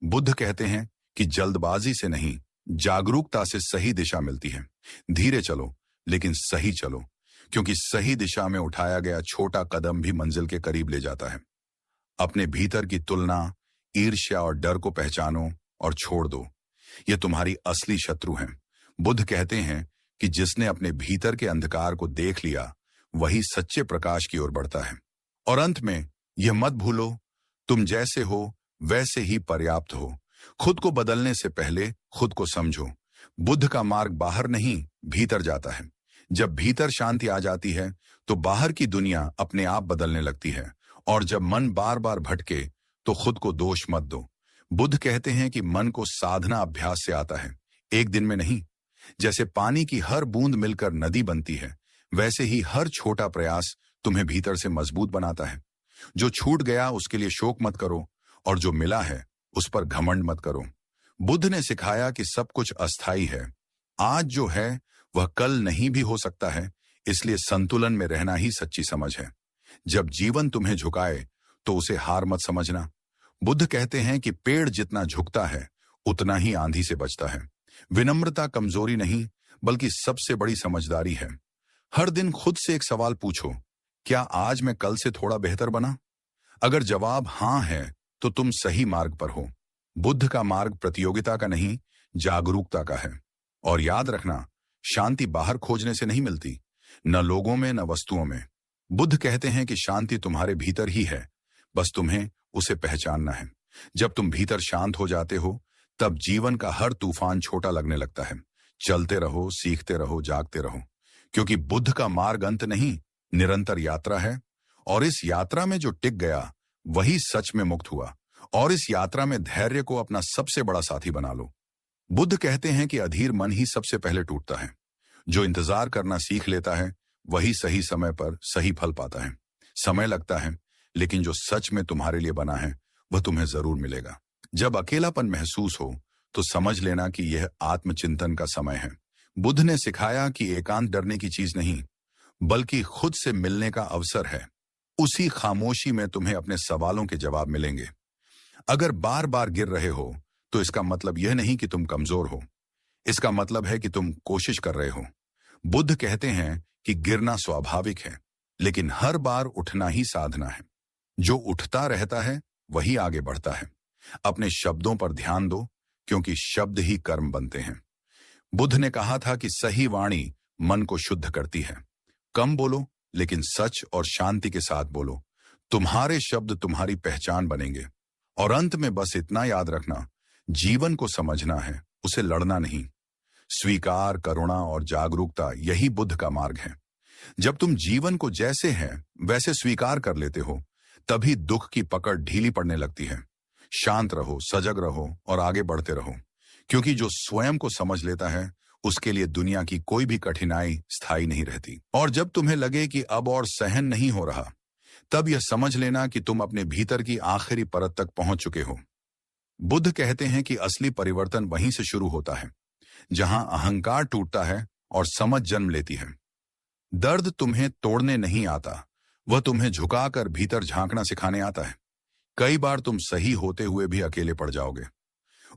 [SPEAKER 1] बुद्ध कहते हैं कि जल्दबाजी से नहीं, जागरूकता से सही दिशा मिलती है। धीरे चलो, लेकिन सही चलो, क्योंकि सही दिशा में उठाया गया छोटा कदम भी मंजिल के करीब ले जाता है। अपने भीतर की तुलना, ईर्ष्या और डर को पहचानो और छोड़ दो। ये तुम्हारी असली शत्रु हैं। बुद्ध कहते हैं कि जिसने अपने भीतर के अंधकार को देख लिया, वही सच्चे प्रकाश की ओर बढ़ता है। और अंत में यह मत भूलो, तुम जैसे हो वैसे ही पर्याप्त हो। खुद को बदलने से पहले खुद को समझो। बुद्ध का मार्ग बाहर नहीं, भीतर जाता है। जब भीतर शांति आ जाती है, तो बाहर की दुनिया अपने आप बदलने लगती है। और जब मन बार बार भटके, तो खुद को दोष मत दो। बुद्ध कहते हैं कि मन को साधना अभ्यास से आता है, एक दिन में नहीं। जैसे पानी की हर बूंद मिलकर नदी बनती है, वैसे ही हर छोटा प्रयास तुम्हें भीतर से मजबूत बनाता है। जो छूट गया उसके लिए शोक मत करो, और जो मिला है उस पर घमंड मत करो। बुद्ध ने सिखाया कि सब कुछ अस्थाई है। आज जो है वह कल नहीं भी हो सकता है, इसलिए संतुलन में रहना ही सच्ची समझ है। जब जीवन तुम्हें झुकाए, तो उसे हार मत समझना। बुद्ध कहते हैं कि पेड़ जितना झुकता है, उतना ही आंधी से बचता है। विनम्रता कमजोरी नहीं, बल्कि सबसे बड़ी समझदारी है। हर दिन खुद से एक सवाल पूछो, क्या आज मैं कल से थोड़ा बेहतर बना? अगर जवाब हां है, तो तुम सही मार्ग पर हो। बुद्ध का मार्ग प्रतियोगिता का नहीं, जागरूकता का है। और याद रखना, शांति बाहर खोजने से नहीं मिलती, न लोगों में न वस्तुओं में। बुद्ध कहते हैं कि शांति तुम्हारे भीतर ही है, बस तुम्हें उसे पहचानना है। जब तुम भीतर शांत हो जाते हो, तब जीवन का हर तूफान छोटा लगने लगता है। चलते रहो, सीखते रहो, जागते रहो, क्योंकि बुद्ध का मार्ग अंत नहीं, निरंतर यात्रा है। और इस यात्रा में जो टिक गया, वही सच में मुक्त हुआ। और इस यात्रा में धैर्य को अपना सबसे बड़ा साथी बना लो। बुद्ध कहते हैं कि अधीर मन ही सबसे पहले टूटता है। जो इंतजार करना सीख लेता है, वही सही समय पर सही फल पाता है। समय लगता है, लेकिन जो सच में तुम्हारे लिए बना है वह तुम्हें जरूर मिलेगा। जब अकेलापन महसूस हो तो समझ लेना कि यह आत्मचिंतन का समय है। बुद्ध ने सिखाया कि एकांत डरने की चीज नहीं, बल्कि खुद से मिलने का अवसर है। उसी खामोशी में तुम्हें अपने सवालों के जवाब मिलेंगे। अगर बार बार गिर रहे हो तो इसका मतलब यह नहीं कि तुम कमजोर हो, इसका मतलब है कि तुम कोशिश कर रहे हो। बुद्ध कहते हैं कि गिरना स्वाभाविक है, लेकिन हर बार उठना ही साधना है। जो उठता रहता है वही आगे बढ़ता है। अपने शब्दों पर ध्यान दो, क्योंकि शब्द ही कर्म बनते हैं। बुद्ध ने कहा था कि सही वाणी मन को शुद्ध करती है। कम बोलो, लेकिन सच और शांति के साथ बोलो। तुम्हारे शब्द तुम्हारी पहचान बनेंगे। और अंत में बस इतना याद रखना, जीवन को समझना है, उसे लड़ना नहीं। स्वीकार, करुणा और जागरूकता, यही बुद्ध का मार्ग है। जब तुम जीवन को जैसे है वैसे स्वीकार कर लेते हो, तभी दुख की पकड़ ढीली पड़ने लगती है। शांत रहो, सजग रहो और आगे बढ़ते रहो, क्योंकि जो स्वयं को समझ लेता है उसके लिए दुनिया की कोई भी कठिनाई स्थायी नहीं रहती। और जब तुम्हें लगे कि अब और सहन नहीं हो रहा, तब यह समझ लेना कि तुम अपने भीतर की आखिरी परत तक पहुंच चुके हो। बुद्ध कहते हैं कि असली परिवर्तन वहीं से शुरू होता है जहां अहंकार टूटता है और समझ जन्म लेती है। दर्द तुम्हें तोड़ने नहीं आता, वह तुम्हें झुकाकर भीतर झांकना सिखाने आता है। कई बार तुम सही होते हुए भी अकेले पड़ जाओगे।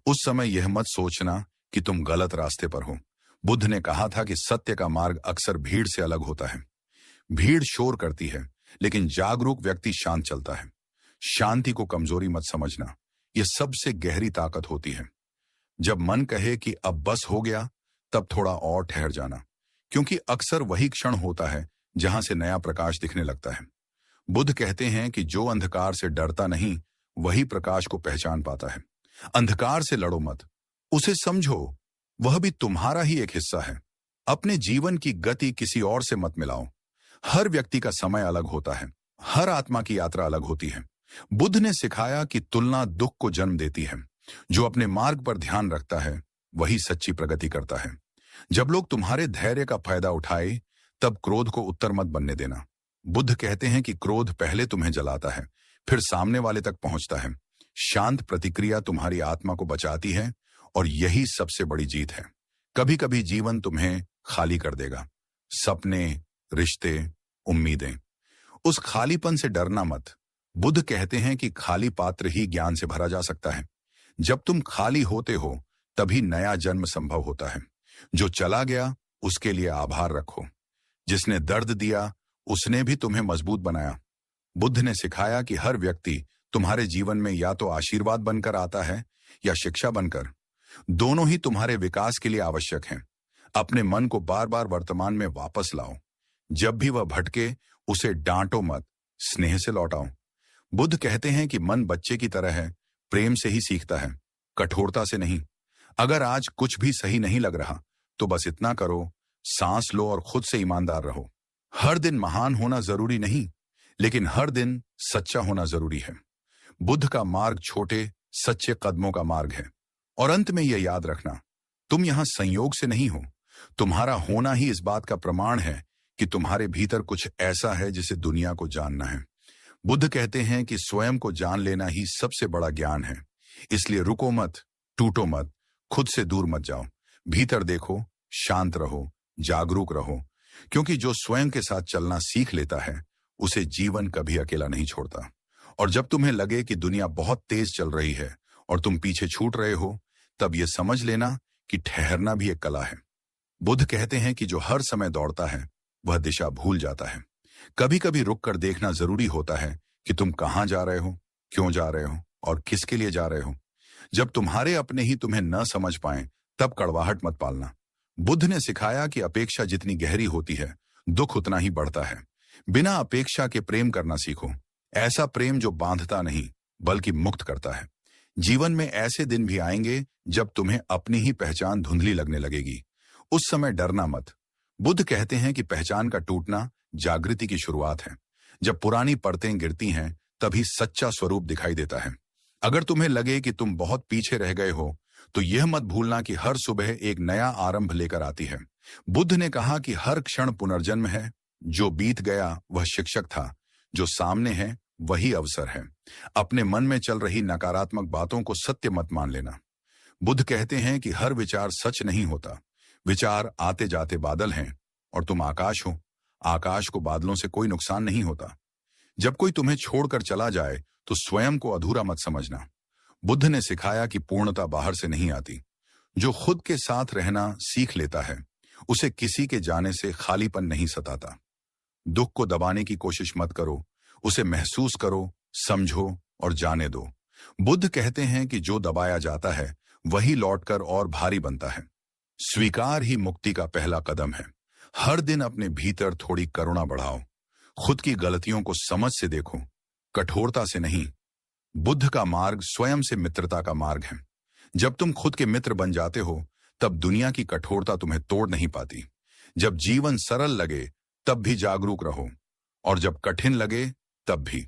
[SPEAKER 1] उस समय यह मत सोचना कि तुम गलत रास्ते पर हो। बुद्ध ने कहा था कि सत्य का मार्ग अक्सर भीड़ से अलग होता है। भीड़ शोर करती है, लेकिन जागरूक व्यक्ति शांत चलता है। शांति को कमजोरी मत समझना, यह सबसे गहरी ताकत होती है। जब मन कहे कि अब बस हो गया, तब थोड़ा और ठहर जाना, क्योंकि अक्सर वही क्षण होता है जहां से नया प्रकाश दिखने लगता है। बुद्ध कहते हैं कि जो अंधकार से डरता नहीं, वही प्रकाश को पहचान पाता है। अंधकार से लड़ो मत, उसे समझो, वह भी तुम्हारा ही एक हिस्सा है। अपने जीवन की गति किसी और से मत मिलाओ। हर व्यक्ति का समय अलग होता है, हर आत्मा की यात्रा अलग होती है। बुद्ध ने सिखाया कि तुलना दुख को जन्म देती है। जो अपने मार्ग पर ध्यान रखता है वही सच्ची प्रगति करता है। जब लोग तुम्हारे धैर्य का फायदा उठाए, तब क्रोध को उत्तर मत बनने देना। बुद्ध कहते हैं कि क्रोध पहले तुम्हें जलाता है, फिर सामने वाले तक पहुंचता है। शांत प्रतिक्रिया तुम्हारी आत्मा को बचाती है, और यही सबसे बड़ी जीत है। कभी कभी जीवन तुम्हें खाली कर देगा, सपने, रिश्ते, उम्मीदें। उस खालीपन से डरना मत। बुद्ध कहते हैं कि खाली पात्र ही ज्ञान से भरा जा सकता है। जब तुम खाली होते हो, तभी नया जन्म संभव होता है। जो चला गया उसके लिए आभार रखो। जिसने दर्द दिया उसने भी तुम्हें मजबूत बनाया। बुद्ध ने सिखाया कि हर व्यक्ति तुम्हारे जीवन में या तो आशीर्वाद बनकर आता है या शिक्षा बनकर। दोनों ही तुम्हारे विकास के लिए आवश्यक हैं। अपने मन को बार बार वर्तमान में वापस लाओ। जब भी वह भटके, उसे डांटो मत, स्नेह से लौटाओ। बुद्ध कहते हैं कि मन बच्चे की तरह है, प्रेम से ही सीखता है, कठोरता से नहीं। अगर आज कुछ भी सही नहीं लग रहा, तो बस इतना करो, सांस लो और खुद से ईमानदार रहो। हर दिन महान होना जरूरी नहीं, लेकिन हर दिन सच्चा होना जरूरी है। बुद्ध का मार्ग छोटे, सच्चे कदमों का मार्ग है। और अंत में यह याद रखना, तुम यहां संयोग से नहीं हो। तुम्हारा होना ही इस बात का प्रमाण है कि तुम्हारे भीतर कुछ ऐसा है जिसे दुनिया को जानना है। बुद्ध कहते हैं कि स्वयं को जान लेना ही सबसे बड़ा ज्ञान है। इसलिए रुको मत, टूटो मत, खुद से दूर मत जाओ। भीतर देखो, शांत रहो, जागरूक रहो, क्योंकि जो स्वयं के साथ चलना सीख लेता है, उसे जीवन कभी अकेला नहीं छोड़ता। और जब तुम्हें लगे कि दुनिया बहुत तेज चल रही है और तुम पीछे छूट रहे हो, तब यह समझ लेना कि ठहरना भी एक कला है। बुद्ध कहते हैं कि जो हर समय दौड़ता है वह दिशा भूल जाता है। कभी कभी रुक कर देखना जरूरी होता है कि तुम कहां जा रहे हो, क्यों जा रहे हो और किसके लिए जा रहे हो। जब तुम्हारे अपने ही तुम्हें न समझ पाए, तब कड़वाहट मत पालना। बुद्ध ने सिखाया कि अपेक्षा जितनी गहरी होती है, दुख उतना ही बढ़ता है। बिना अपेक्षा के प्रेम करना सीखो। ऐसा प्रेम जो बांधता नहीं, बल्कि मुक्त करता है। जीवन में ऐसे दिन भी आएंगे जब तुम्हें अपनी ही पहचान धुंधली लगने लगेगी। उस समय डरना मत। बुद्ध कहते हैं कि पहचान का टूटना जागृति की शुरुआत है। जब पुरानी परतें गिरती हैं, तभी सच्चा स्वरूप दिखाई देता है। अगर तुम्हें लगे कि तुम बहुत पीछे रह गए हो, तो यह मत भूलना कि हर सुबह एक नया आरंभ लेकर आती है। बुद्ध ने कहा कि हर क्षण पुनर्जन्म है, जो बीत गया वह शिक्षक था, जो सामने है वही अवसर है। अपने मन में चल रही नकारात्मक बातों को सत्य मत मान लेना। बुद्ध कहते हैं कि हर विचार सच नहीं होता। विचार आते जाते बादल हैं और तुम आकाश हो। आकाश को बादलों से कोई नुकसान नहीं होता। जब कोई तुम्हें छोड़कर चला जाए तो स्वयं को अधूरा मत समझना। बुद्ध ने सिखाया कि पूर्णता बाहर से नहीं आती। जो खुद के साथ रहना सीख लेता है उसे किसी के जाने से खालीपन नहीं सताता। दुख को दबाने की कोशिश मत करो, उसे महसूस करो, समझो और जाने दो। बुद्ध कहते हैं कि जो दबाया जाता है वही लौटकर और भारी बनता है। स्वीकार ही मुक्ति का पहला कदम है। हर दिन अपने भीतर थोड़ी करुणा बढ़ाओ। खुद की गलतियों को समझ से देखो, कठोरता से नहीं। बुद्ध का मार्ग स्वयं से मित्रता का मार्ग है। जब तुम खुद के मित्र बन जाते हो तब दुनिया की कठोरता तुम्हें तोड़ नहीं पाती। जब जीवन सरल लगे तब भी जागरूक रहो, और जब कठिन लगे तब भी।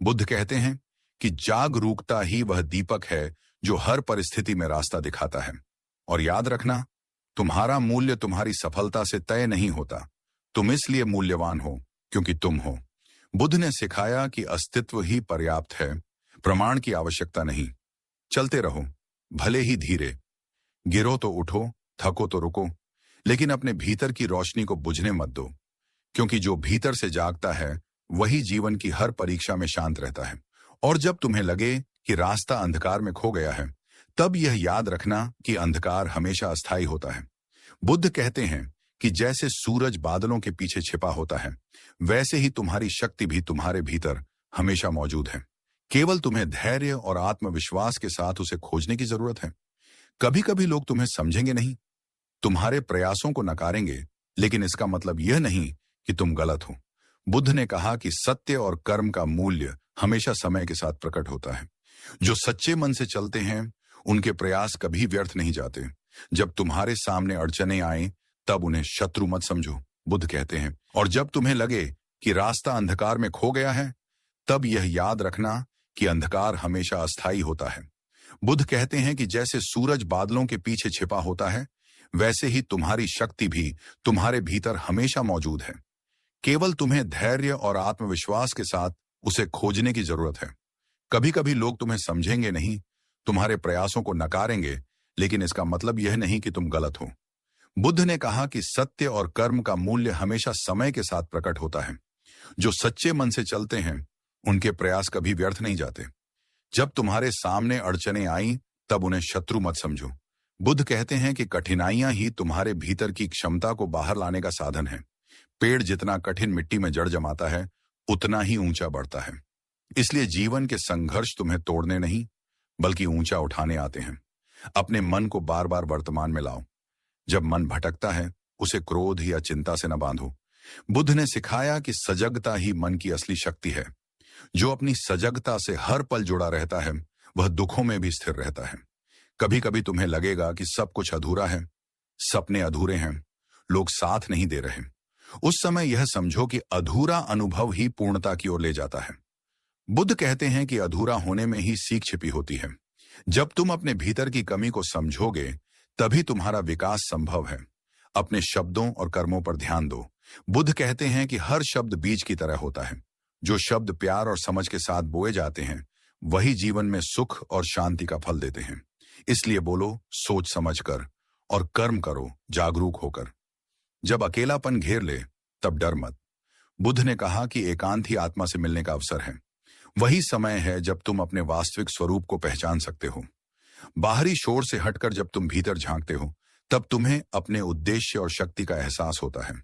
[SPEAKER 1] बुद्ध कहते हैं कि जागरूकता ही वह दीपक है जो हर परिस्थिति में रास्ता दिखाता है। और याद रखना, तुम्हारा मूल्य तुम्हारी सफलता से तय नहीं होता। तुम इसलिए मूल्यवान हो क्योंकि तुम हो। बुद्ध ने सिखाया कि अस्तित्व ही पर्याप्त है, प्रमाण की आवश्यकता नहीं। चलते रहो, भले ही धीरे। गिरो तो उठो, थको तो रुको, लेकिन अपने भीतर की रोशनी को बुझने मत दो, क्योंकि जो भीतर से जागता है वही जीवन की हर परीक्षा में शांत रहता है। और जब तुम्हें लगे कि रास्ता अंधकार में खो गया है, तब यह याद रखना कि अंधकार हमेशा अस्थायी होता है। बुद्ध कहते हैं कि जैसे सूरज बादलों के पीछे छिपा होता है, वैसे ही तुम्हारी शक्ति भी तुम्हारे भीतर हमेशा मौजूद है। केवल तुम्हें धैर्य और आत्मविश्वास के साथ उसे खोजने की जरूरत है। कभी कभी लोग तुम्हें समझेंगे नहीं, तुम्हारे प्रयासों को नकारेंगे, लेकिन इसका मतलब यह नहीं कि तुम गलत हो। बुद्ध ने कहा कि सत्य और कर्म का मूल्य हमेशा समय के साथ प्रकट होता है। जो सच्चे मन से चलते हैं उनके प्रयास कभी व्यर्थ नहीं जाते। जब तुम्हारे सामने अड़चने आए तब उन्हें शत्रु मत समझो, बुद्ध कहते हैं। और जब तुम्हें लगे कि रास्ता अंधकार में खो गया है, तब यह याद रखना कि अंधकार हमेशा अस्थायी होता है। बुद्ध कहते हैं कि जैसे सूरज बादलों के पीछे छिपा होता है, वैसे ही तुम्हारी शक्ति भी तुम्हारे भीतर हमेशा मौजूद है। केवल तुम्हें धैर्य और आत्मविश्वास के साथ उसे खोजने की जरूरत है। कभी कभी लोग तुम्हें समझेंगे नहीं, तुम्हारे प्रयासों को नकारेंगे, लेकिन इसका मतलब यह नहीं कि तुम गलत हो। बुद्ध ने कहा कि सत्य और कर्म का मूल्य हमेशा समय के साथ प्रकट होता है। जो सच्चे मन से चलते हैं उनके प्रयास कभी व्यर्थ नहीं जाते। जब तुम्हारे सामने अड़चने आई तब उन्हें शत्रु मत समझो। बुद्ध कहते हैं कि कठिनाइयां ही तुम्हारे भीतर की क्षमता को बाहर लाने का साधन है। पेड़ जितना कठिन मिट्टी में जड़ जमाता है, उतना ही ऊंचा बढ़ता है। इसलिए जीवन के संघर्ष तुम्हें तोड़ने नहीं, बल्कि ऊंचा उठाने आते हैं। अपने मन को बार बार वर्तमान में लाओ। जब मन भटकता है उसे क्रोध या चिंता से न बांधो। बुद्ध ने सिखाया कि सजगता ही मन की असली शक्ति है। जो अपनी सजगता से हर पल जुड़ा रहता है वह दुखों में भी स्थिर रहता है। कभी कभी तुम्हें लगेगा कि सब कुछ अधूरा है, सपने अधूरे हैं, लोग साथ नहीं दे रहे। उस समय यह समझो कि अधूरा अनुभव ही पूर्णता की ओर ले जाता है। बुद्ध कहते हैं कि अधूरा होने में ही सीख छिपी होती है। जब तुम अपने भीतर की कमी को समझोगे तभी तुम्हारा विकास संभव है। अपने शब्दों और कर्मों पर ध्यान दो। बुद्ध कहते हैं कि हर शब्द बीज की तरह होता है। जो शब्द प्यार और समझ के साथ बोए जाते हैं वही जीवन में सुख और शांति का फल देते हैं। इसलिए बोलो सोच समझ कर, और कर्म करो जागरूक होकर। जब अकेलापन घेर ले तब डर मत। बुद्ध ने कहा कि एकांत ही आत्मा से मिलने का अवसर है। वही समय है जब तुम अपने वास्तविक स्वरूप को पहचान सकते हो। बाहरी शोर से हटकर जब तुम भीतर झांकते हो तब तुम्हें अपने उद्देश्य और शक्ति का एहसास होता है।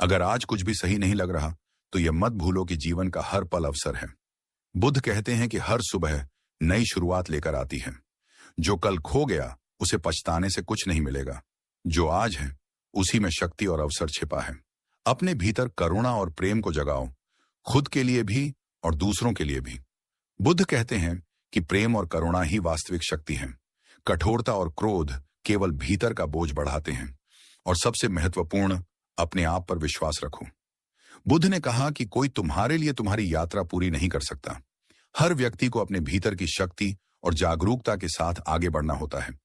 [SPEAKER 1] अगर आज कुछ भी सही नहीं लग रहा तो यह मत भूलो कि जीवन का हर पल अवसर है। बुद्ध कहते हैं कि हर सुबह नई शुरुआत लेकर आती है। जो कल खो गया उसे पछताने से कुछ नहीं मिलेगा। जो आज है उसी में शक्ति और अवसर छिपा है। अपने भीतर करुणा और प्रेम को जगाओ, खुद के लिए भी और दूसरों के लिए भी। बुद्ध कहते हैं कि प्रेम और करुणा ही वास्तविक शक्ति है। कठोरता और क्रोध केवल भीतर का बोझ बढ़ाते हैं। और सबसे महत्वपूर्ण, अपने आप पर विश्वास रखो। बुद्ध ने कहा कि कोई तुम्हारे लिए तुम्हारी यात्रा पूरी नहीं कर सकता। हर व्यक्ति को अपने भीतर की शक्ति और जागरूकता के साथ आगे बढ़ना होता है।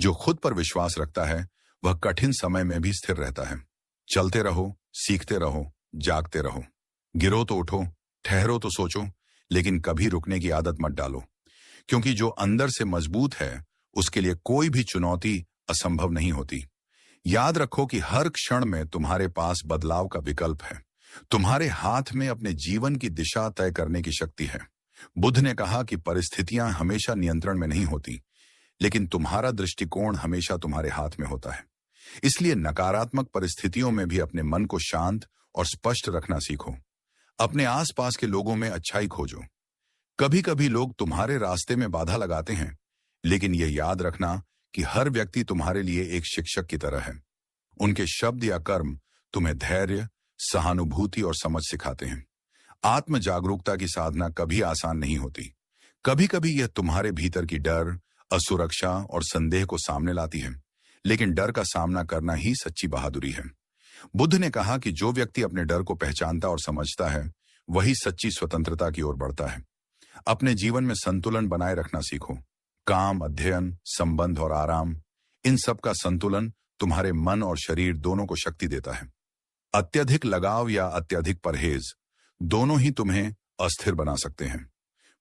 [SPEAKER 1] जो खुद पर विश्वास रखता है वह कठिन समय में भी स्थिर रहता है। चलते रहो, सीखते रहो, जागते रहो। गिरो तो उठो, ठहरो तो सोचो, लेकिन कभी रुकने की आदत मत डालो, क्योंकि जो अंदर से मजबूत है उसके लिए कोई भी चुनौती असंभव नहीं होती। याद रखो कि हर क्षण में तुम्हारे पास बदलाव का विकल्प है। तुम्हारे हाथ में अपने जीवन की दिशा तय करने की शक्ति है। बुद्ध ने कहा कि परिस्थितियां हमेशा नियंत्रण में नहीं होती, लेकिन तुम्हारा दृष्टिकोण हमेशा तुम्हारे हाथ में होता है। इसलिए नकारात्मक परिस्थितियों में भी अपने मन को शांत और स्पष्ट रखना सीखो। अपने आसपास के लोगों में अच्छाई खोजो। कभी कभी लोग तुम्हारे रास्ते में बाधा लगाते हैं, लेकिन यह याद रखना कि हर व्यक्ति तुम्हारे लिए एक शिक्षक की तरह है। उनके शब्द या कर्म तुम्हें धैर्य, सहानुभूति और समझ सिखाते हैं। आत्म जागरूकता की साधना कभी आसान नहीं होती। कभी कभी यह तुम्हारे भीतर की डर, असुरक्षा और संदेह को सामने लाती है, लेकिन डर का सामना करना ही सच्ची बहादुरी है। बुद्ध ने कहा कि जो व्यक्ति अपने डर को पहचानता और समझता है, वही सच्ची स्वतंत्रता की ओर बढ़ता है। अपने जीवन में संतुलन बनाए रखना सीखो। काम, अध्ययन, संबंध और आराम, इन सब का संतुलन तुम्हारे मन और शरीर दोनों को शक्ति देता है। अत्यधिक लगाव या अत्यधिक परहेज दोनों ही तुम्हें अस्थिर बना सकते हैं।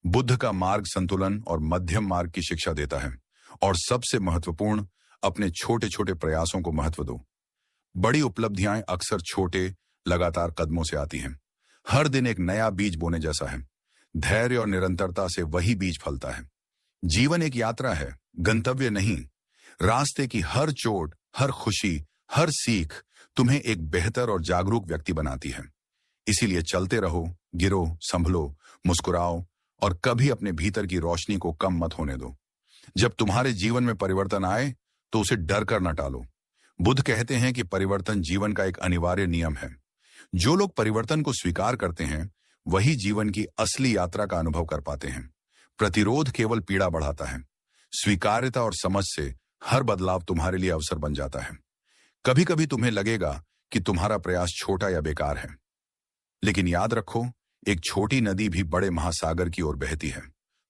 [SPEAKER 1] बुद्ध का मार्ग संतुलन और मध्यम मार्ग की शिक्षा देता है। और सबसे महत्वपूर्ण, अपने छोटे छोटे प्रयासों को महत्व दो। बड़ी उपलब्धियां अक्सर छोटे, लगातार कदमों से आती हैं। हर दिन एक नया बीज बोने जैसा है। धैर्य और निरंतरता से वही बीज फलता है। जीवन एक यात्रा है, गंतव्य नहीं। रास्ते की हर चोट, हर खुशी, हर सीख तुम्हें एक बेहतर और जागरूक व्यक्ति बनाती है। इसीलिए चलते रहो, गिरो, संभलो, मुस्कुराओ और कभी अपने भीतर की रोशनी को कम मत होने दो। जब तुम्हारे जीवन में परिवर्तन आए तो उसे डर कर न टालो। बुद्ध कहते हैं कि परिवर्तन जीवन का एक अनिवार्य नियम है। जो लोग परिवर्तन को स्वीकार करते हैं, वही जीवन की असली यात्रा का अनुभव कर पाते हैं। प्रतिरोध केवल पीड़ा बढ़ाता है। स्वीकार्यता और समझ से हर बदलाव तुम्हारे लिए अवसर बन जाता है। कभी कभी तुम्हें लगेगा कि तुम्हारा प्रयास छोटा या बेकार है, लेकिन याद रखो, एक छोटी नदी भी बड़े महासागर की ओर बहती है।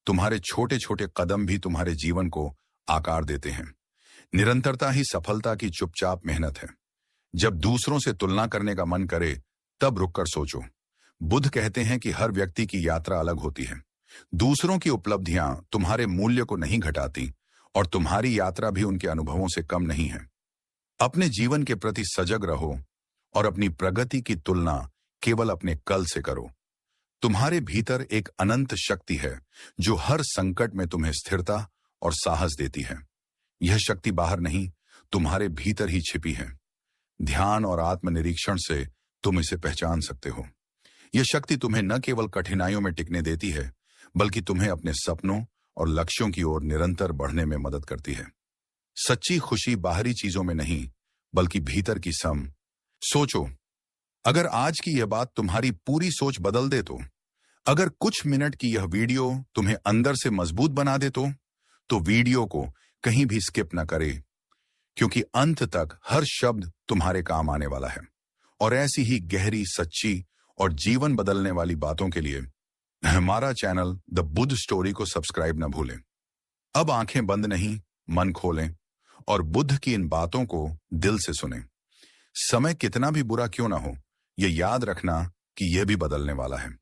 [SPEAKER 1] तुम्हारे छोटे छोटे कदम भी तुम्हारे जीवन को आकार देते हैं। निरंतरता ही सफलता की चुपचाप मेहनत है। जब दूसरों से तुलना करने का मन करे, तब रुककर सोचो। बुद्ध कहते हैं कि हर व्यक्ति की यात्रा अलग होती है। दूसरों की उपलब्धियां तुम्हारे मूल्य को नहीं घटाती और तुम्हारी यात्रा भी उनके अनुभवों से कम नहीं है। अपने जीवन के प्रति सजग रहो और अपनी प्रगति की तुलना केवल अपने कल से करो। तुम्हारे भीतर एक अनंत शक्ति है जो हर संकट में तुम्हें स्थिरता और साहस देती है। यह शक्ति बाहर नहीं, तुम्हारे भीतर ही छिपी है। ध्यान और आत्मनिरीक्षण से तुम इसे पहचान सकते हो। यह शक्ति तुम्हें न केवल कठिनाइयों में टिकने देती है, बल्कि तुम्हें अपने सपनों और लक्ष्यों की ओर निरंतर बढ़ने में मदद करती है। सच्ची खुशी बाहरी चीजों में नहीं, बल्कि भीतर की सम। सोचो, अगर आज की यह बात तुम्हारी पूरी सोच बदल दे तो, अगर कुछ मिनट की यह वीडियो तुम्हें अंदर से मजबूत बना दे तो वीडियो को कहीं भी स्किप न करे, क्योंकि अंत तक हर शब्द तुम्हारे काम आने वाला है। और ऐसी ही गहरी, सच्ची और जीवन बदलने वाली बातों के लिए हमारा चैनल द बुद्ध स्टोरी को सब्सक्राइब न भूलें। अब आंखें बंद नहीं, मन खोलें और बुद्ध की इन बातों को दिल से सुनें। समय कितना भी बुरा क्यों ना हो, यह याद रखना कि यह भी बदलने वाला है।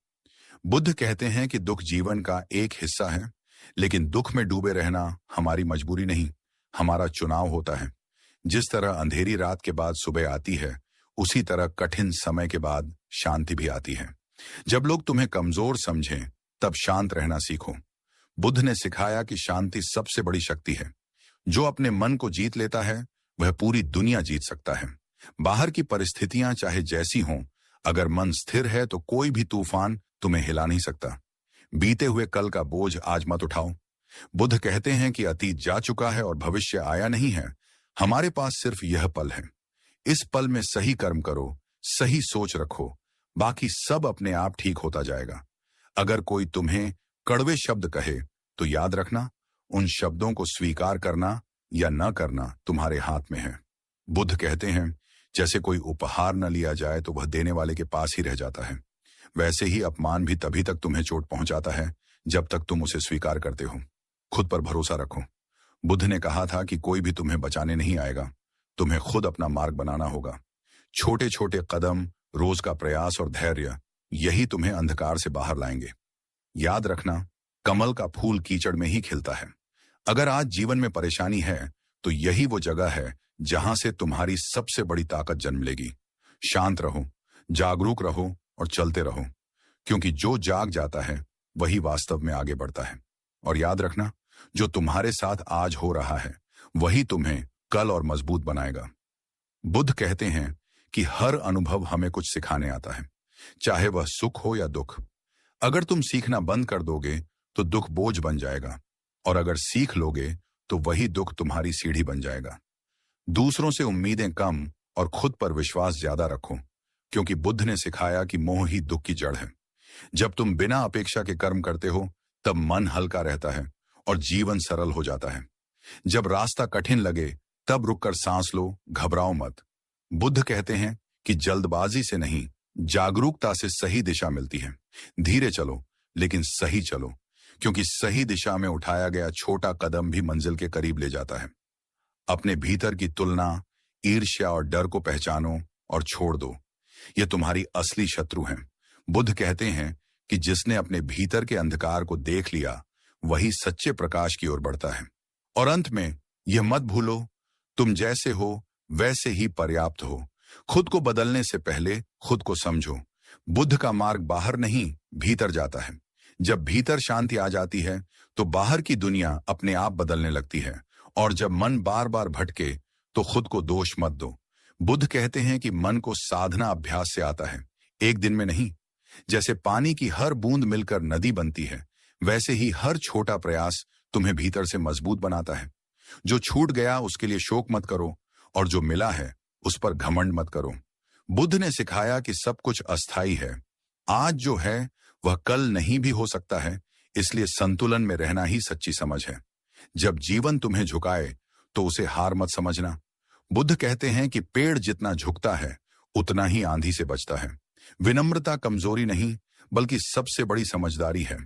[SPEAKER 1] बुद्ध कहते हैं कि दुख जीवन का एक हिस्सा है, लेकिन दुख में डूबे रहना हमारी मजबूरी नहीं, हमारा चुनाव होता है। जिस तरह अंधेरी रात के बाद सुबह आती है, उसी तरह कठिन समय के बाद शांति भी आती है। जब लोग तुम्हें कमजोर समझें, तब शांत रहना सीखो। बुद्ध ने सिखाया कि शांति सबसे बड़ी शक्ति है। जो अपने मन को जीत लेता है, वह पूरी दुनिया जीत सकता है। बाहर की परिस्थितियां चाहे जैसी हों, अगर मन स्थिर है तो कोई भी तूफान तुम्हें हिला नहीं सकता। बीते हुए कल का बोझ आज मत उठाओ। बुद्ध कहते हैं कि अतीत जा चुका है और भविष्य आया नहीं है। हमारे पास सिर्फ यह पल है। इस पल में सही कर्म करो, सही सोच रखो, बाकी सब अपने आप ठीक होता जाएगा। अगर कोई तुम्हें कड़वे शब्द कहे, तो याद रखना, उन शब्दों को स्वीकार करना या न करना तुम्हारे हाथ में है। बुद्ध कहते हैं, जैसे कोई उपहार न लिया जाए तो वह देने वाले के पास ही रह जाता है, वैसे ही अपमान भी तभी तक तुम्हें चोट पहुंचाता है जब तक तुम उसे स्वीकार करते हो। खुद पर भरोसा रखो। बुद्ध ने कहा था कि कोई भी तुम्हें बचाने नहीं आएगा, तुम्हें खुद अपना मार्ग बनाना होगा। छोटे छोटे कदम, रोज का प्रयास और धैर्य यही तुम्हें अंधकार से बाहर लाएंगे। याद रखना, कमल का फूल कीचड़ में ही खिलता है। अगर आज जीवन में परेशानी है तो यही वो जगह है जहां से तुम्हारी सबसे बड़ी ताकत जन्म लेगी। शांत रहो, जागरूक रहो और चलते रहो, क्योंकि जो जाग जाता है वही वास्तव में आगे बढ़ता है। और याद रखना, जो तुम्हारे साथ आज हो रहा है वही तुम्हें कल और मजबूत बनाएगा। बुद्ध कहते हैं कि हर अनुभव हमें कुछ सिखाने आता है, चाहे वह सुख हो या दुख। अगर तुम सीखना बंद कर दोगे तो दुख बोझ बन जाएगा, और अगर सीख लोगे तो वही दुख तुम्हारी सीढ़ी बन जाएगा। दूसरों से उम्मीदें कम और खुद पर विश्वास ज्यादा रखो, क्योंकि बुद्ध ने सिखाया कि मोह ही दुख की जड़ है। जब तुम बिना अपेक्षा के कर्म करते हो तब मन हल्का रहता है और जीवन सरल हो जाता है। जब रास्ता कठिन लगे तब रुककर सांस लो, घबराओ मत। बुद्ध कहते हैं कि जल्दबाजी से नहीं, जागरूकता से सही दिशा मिलती है। धीरे चलो लेकिन सही चलो, क्योंकि सही दिशा में उठाया गया छोटा कदम भी मंजिल के करीब ले जाता है। अपने भीतर की तुलना, ईर्ष्या और डर को पहचानो और छोड़ दो। ये तुम्हारी असली शत्रु हैं। बुद्ध कहते हैं कि जिसने अपने भीतर के अंधकार को देख लिया वही सच्चे प्रकाश की ओर बढ़ता है। और अंत में यह मत भूलो, तुम जैसे हो वैसे ही पर्याप्त हो। खुद को बदलने से पहले खुद को समझो। बुद्ध का मार्ग बाहर नहीं, भीतर जाता है। जब भीतर शांति आ जाती है तो बाहर की दुनिया अपने आप बदलने लगती है। और जब मन बार बार भटके तो खुद को दोष मत दो। बुद्ध कहते हैं कि मन को साधना अभ्यास से आता है, एक दिन में नहीं। जैसे पानी की हर बूंद मिलकर नदी बनती है, वैसे ही हर छोटा प्रयास तुम्हें भीतर से मजबूत बनाता है। जो छूट गया उसके लिए शोक मत करो, और जो मिला है उस पर घमंड मत करो। बुद्ध ने सिखाया कि सब कुछ अस्थाई है। आज जो है वह कल नहीं भी हो सकता है, इसलिए संतुलन में रहना ही सच्ची समझ है। जब जीवन तुम्हें झुकाए तो उसे हार मत समझना। बुद्ध कहते हैं कि पेड़ जितना झुकता है उतना ही आंधी से बचता है। विनम्रता कमजोरी नहीं, बल्कि सबसे बड़ी समझदारी है।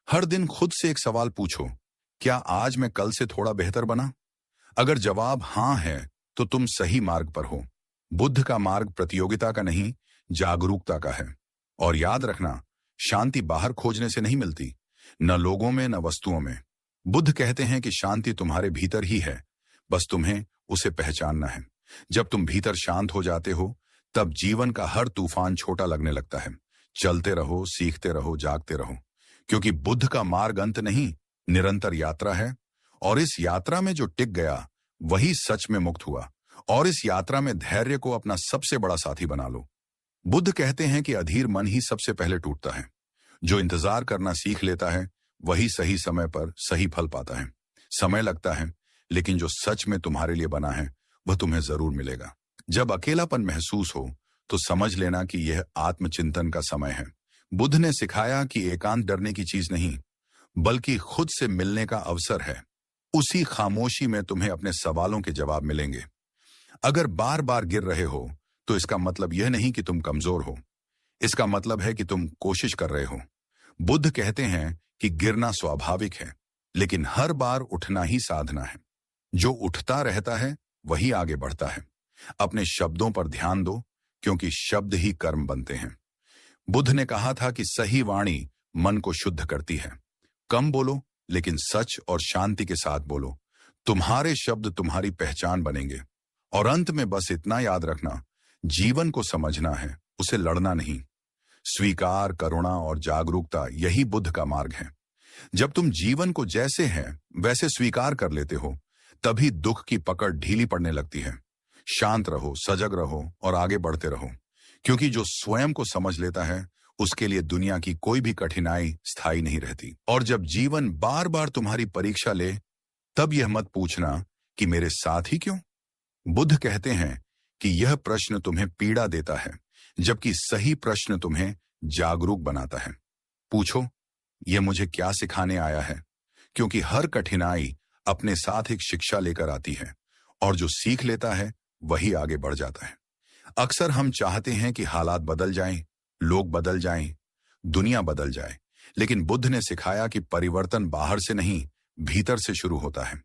[SPEAKER 1] हर दिन खुद से एक सवाल पूछो, क्या आज मैं कल से थोड़ा बेहतर बना? अगर जवाब हां है तो तुम सही मार्ग पर हो। बुद्ध का मार्ग प्रतियोगिता का नहीं, जागरूकता का है। और याद रखना, शांति बाहर खोजने से नहीं मिलती, न लोगों में न वस्तुओं में। बुद्ध कहते हैं कि शांति तुम्हारे भीतर ही है, बस तुम्हें उसे पहचानना है। जब तुम भीतर शांत हो जाते हो तब जीवन का हर तूफान छोटा लगने लगता है। चलते रहो, सीखते रहो, जागते रहो, क्योंकि बुद्ध का मार्ग अंत नहीं, निरंतर यात्रा है। और इस यात्रा में जो टिक गया वही सच में मुक्त हुआ। और इस यात्रा में धैर्य को अपना सबसे बड़ा साथी बना लो। बुद्ध कहते हैं कि अधीर मन ही सबसे पहले टूटता है। जो इंतजार करना सीख लेता है वही सही समय पर सही फल पाता है। समय लगता है, लेकिन जो सच में तुम्हारे लिए बना है वह तुम्हें जरूर मिलेगा। जब अकेलापन महसूस हो तो समझ लेना कि यह आत्मचिंतन का समय है। बुद्ध ने सिखाया कि एकांत डरने की चीज नहीं, बल्कि खुद से मिलने का अवसर है। उसी खामोशी में तुम्हें अपने सवालों के जवाब मिलेंगे। अगर बार बार गिर रहे हो तो इसका मतलब यह नहीं कि तुम कमजोर हो, इसका मतलब है कि तुम कोशिश कर रहे हो। बुद्ध कहते हैं कि गिरना स्वाभाविक है, लेकिन हर बार उठना ही साधना है। जो उठता रहता है वही आगे बढ़ता है। अपने शब्दों पर ध्यान दो, क्योंकि शब्द ही कर्म बनते हैं। बुद्ध ने कहा था कि सही वाणी मन को शुद्ध करती है। कम बोलो, लेकिन सच और शांति के साथ बोलो। तुम्हारे शब्द तुम्हारी पहचान बनेंगे। और अंत में बस इतना याद रखना, जीवन को समझना है, उसे लड़ना नहीं। स्वीकार, करुणा और जागरूकता यही बुद्ध का मार्ग है। जब तुम जीवन को जैसे है वैसे स्वीकार कर लेते हो, तभी दुख की पकड़ ढीली पड़ने लगती है। शांत रहो, सजग रहो और आगे बढ़ते रहो, क्योंकि जो स्वयं को समझ लेता है उसके लिए दुनिया की कोई भी कठिनाई स्थायी नहीं रहती। और जब जीवन बार बार तुम्हारी परीक्षा ले, तब यह मत पूछना कि मेरे साथ ही क्यों। बुद्ध कहते हैं कि यह प्रश्न तुम्हें पीड़ा देता है, जबकि सही प्रश्न तुम्हें जागरूक बनाता है। पूछो, यह मुझे क्या सिखाने आया है? क्योंकि हर कठिनाई अपने साथ एक शिक्षा लेकर आती है, और जो सीख लेता है वही आगे बढ़ जाता है। अक्सर हम चाहते हैं कि हालात बदल जाएं, लोग बदल जाएं, दुनिया बदल जाए, लेकिन बुद्ध ने सिखाया कि परिवर्तन बाहर से नहीं, भीतर से शुरू होता है।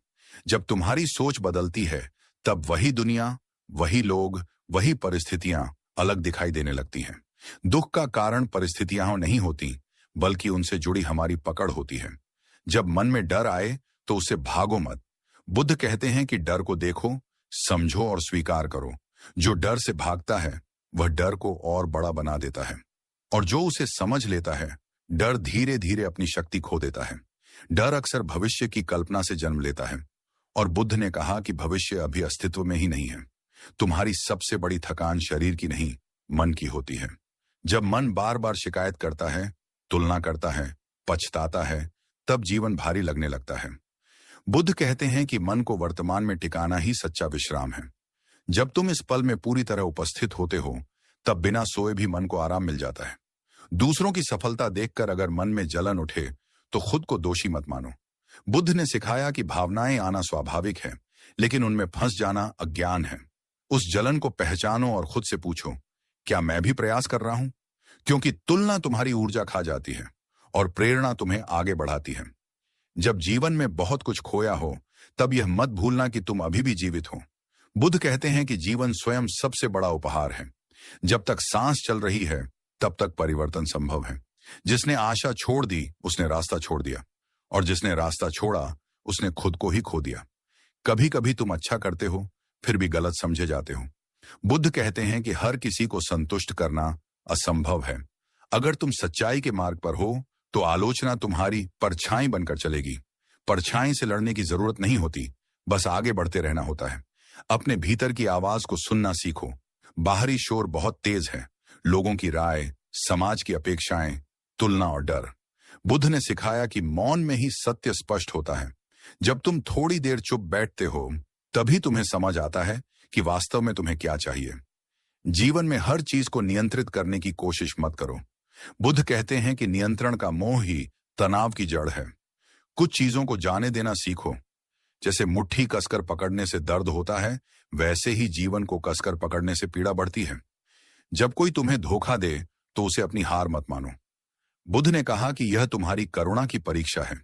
[SPEAKER 1] जब तुम्हारी सोच बदलती है तब वही दुनिया, वही लोग, वही परिस्थितियां अलग दिखाई देने लगती हैं। दुख का कारण परिस्थितियां नहीं होती, बल्कि उनसे जुड़ी हमारी पकड़ होती है। जब मन में डर आए तो उससे भागो मत। बुद्ध कहते हैं कि डर को देखो, समझो और स्वीकार करो। जो डर से भागता है वह डर को और बड़ा बना देता है, और जो उसे समझ लेता है, डर धीरे धीरे अपनी शक्ति खो देता है। डर अक्सर भविष्य की कल्पना से जन्म लेता है, और बुद्ध ने कहा कि भविष्य अभी अस्तित्व में ही नहीं है। तुम्हारी सबसे बड़ी थकान शरीर की नहीं, मन की होती है। जब मन बार बार शिकायत करता है, तुलना करता है, पछताता है, तब जीवन भारी लगने लगता है। बुद्ध कहते हैं कि मन को वर्तमान में टिकाना ही सच्चा विश्राम है। जब तुम इस पल में पूरी तरह उपस्थित होते हो, तब बिना सोए भी मन को आराम मिल जाता है। दूसरों की सफलता देखकर अगर मन में जलन उठे तो खुद को दोषी मत मानो। बुद्ध ने सिखाया कि भावनाएं आना स्वाभाविक है, लेकिन उनमें फंस जाना अज्ञान है। उस जलन को पहचानो और खुद से पूछो, क्या मैं भी प्रयास कर रहा हूं? क्योंकि तुलना तुम्हारी ऊर्जा खा जाती है और प्रेरणा तुम्हें आगे बढ़ाती है। जब जीवन में बहुत कुछ खोया हो, तब यह मत भूलना कि तुम अभी भी जीवित हो। बुद्ध कहते हैं कि जीवन स्वयं सबसे बड़ा उपहार है। जब तक सांस चल रही है, तब तक परिवर्तन संभव है। जिसने आशा छोड़ दी, उसने रास्ता छोड़ दिया, और जिसने रास्ता छोड़ा, उसने खुद को ही खो दिया। कभी कभी तुम अच्छा करते हो, फिर भी गलत समझे जाते हो। बुद्ध कहते हैं कि हर किसी को संतुष्ट करना असंभव है। अगर तुम सच्चाई के मार्ग पर हो, तो आलोचना तुम्हारी परछाई बनकर चलेगी। परछाई से लड़ने की जरूरत नहीं होती, बस आगे बढ़ते रहना होता है। अपने भीतर की आवाज को सुनना सीखो। बाहरी शोर बहुत तेज है, लोगों की राय, समाज की अपेक्षाएं, तुलना और डर। बुद्ध ने सिखाया कि मौन में ही सत्य स्पष्ट होता है। जब तुम थोड़ी देर चुप बैठते हो, तभी तुम्हें समझ आता है कि वास्तव में तुम्हें क्या चाहिए। जीवन में हर चीज को नियंत्रित करने की कोशिश मत करो। बुद्ध कहते हैं कि नियंत्रण का मोह ही तनाव की जड़ है। कुछ चीजों को जाने देना सीखो। जैसे मुट्ठी कसकर पकड़ने से दर्द होता है, वैसे ही जीवन को कसकर पकड़ने से पीड़ा बढ़ती है। जब कोई तुम्हें धोखा दे, तो उसे अपनी हार मत मानो। बुद्ध ने कहा कि यह तुम्हारी करुणा की परीक्षा है।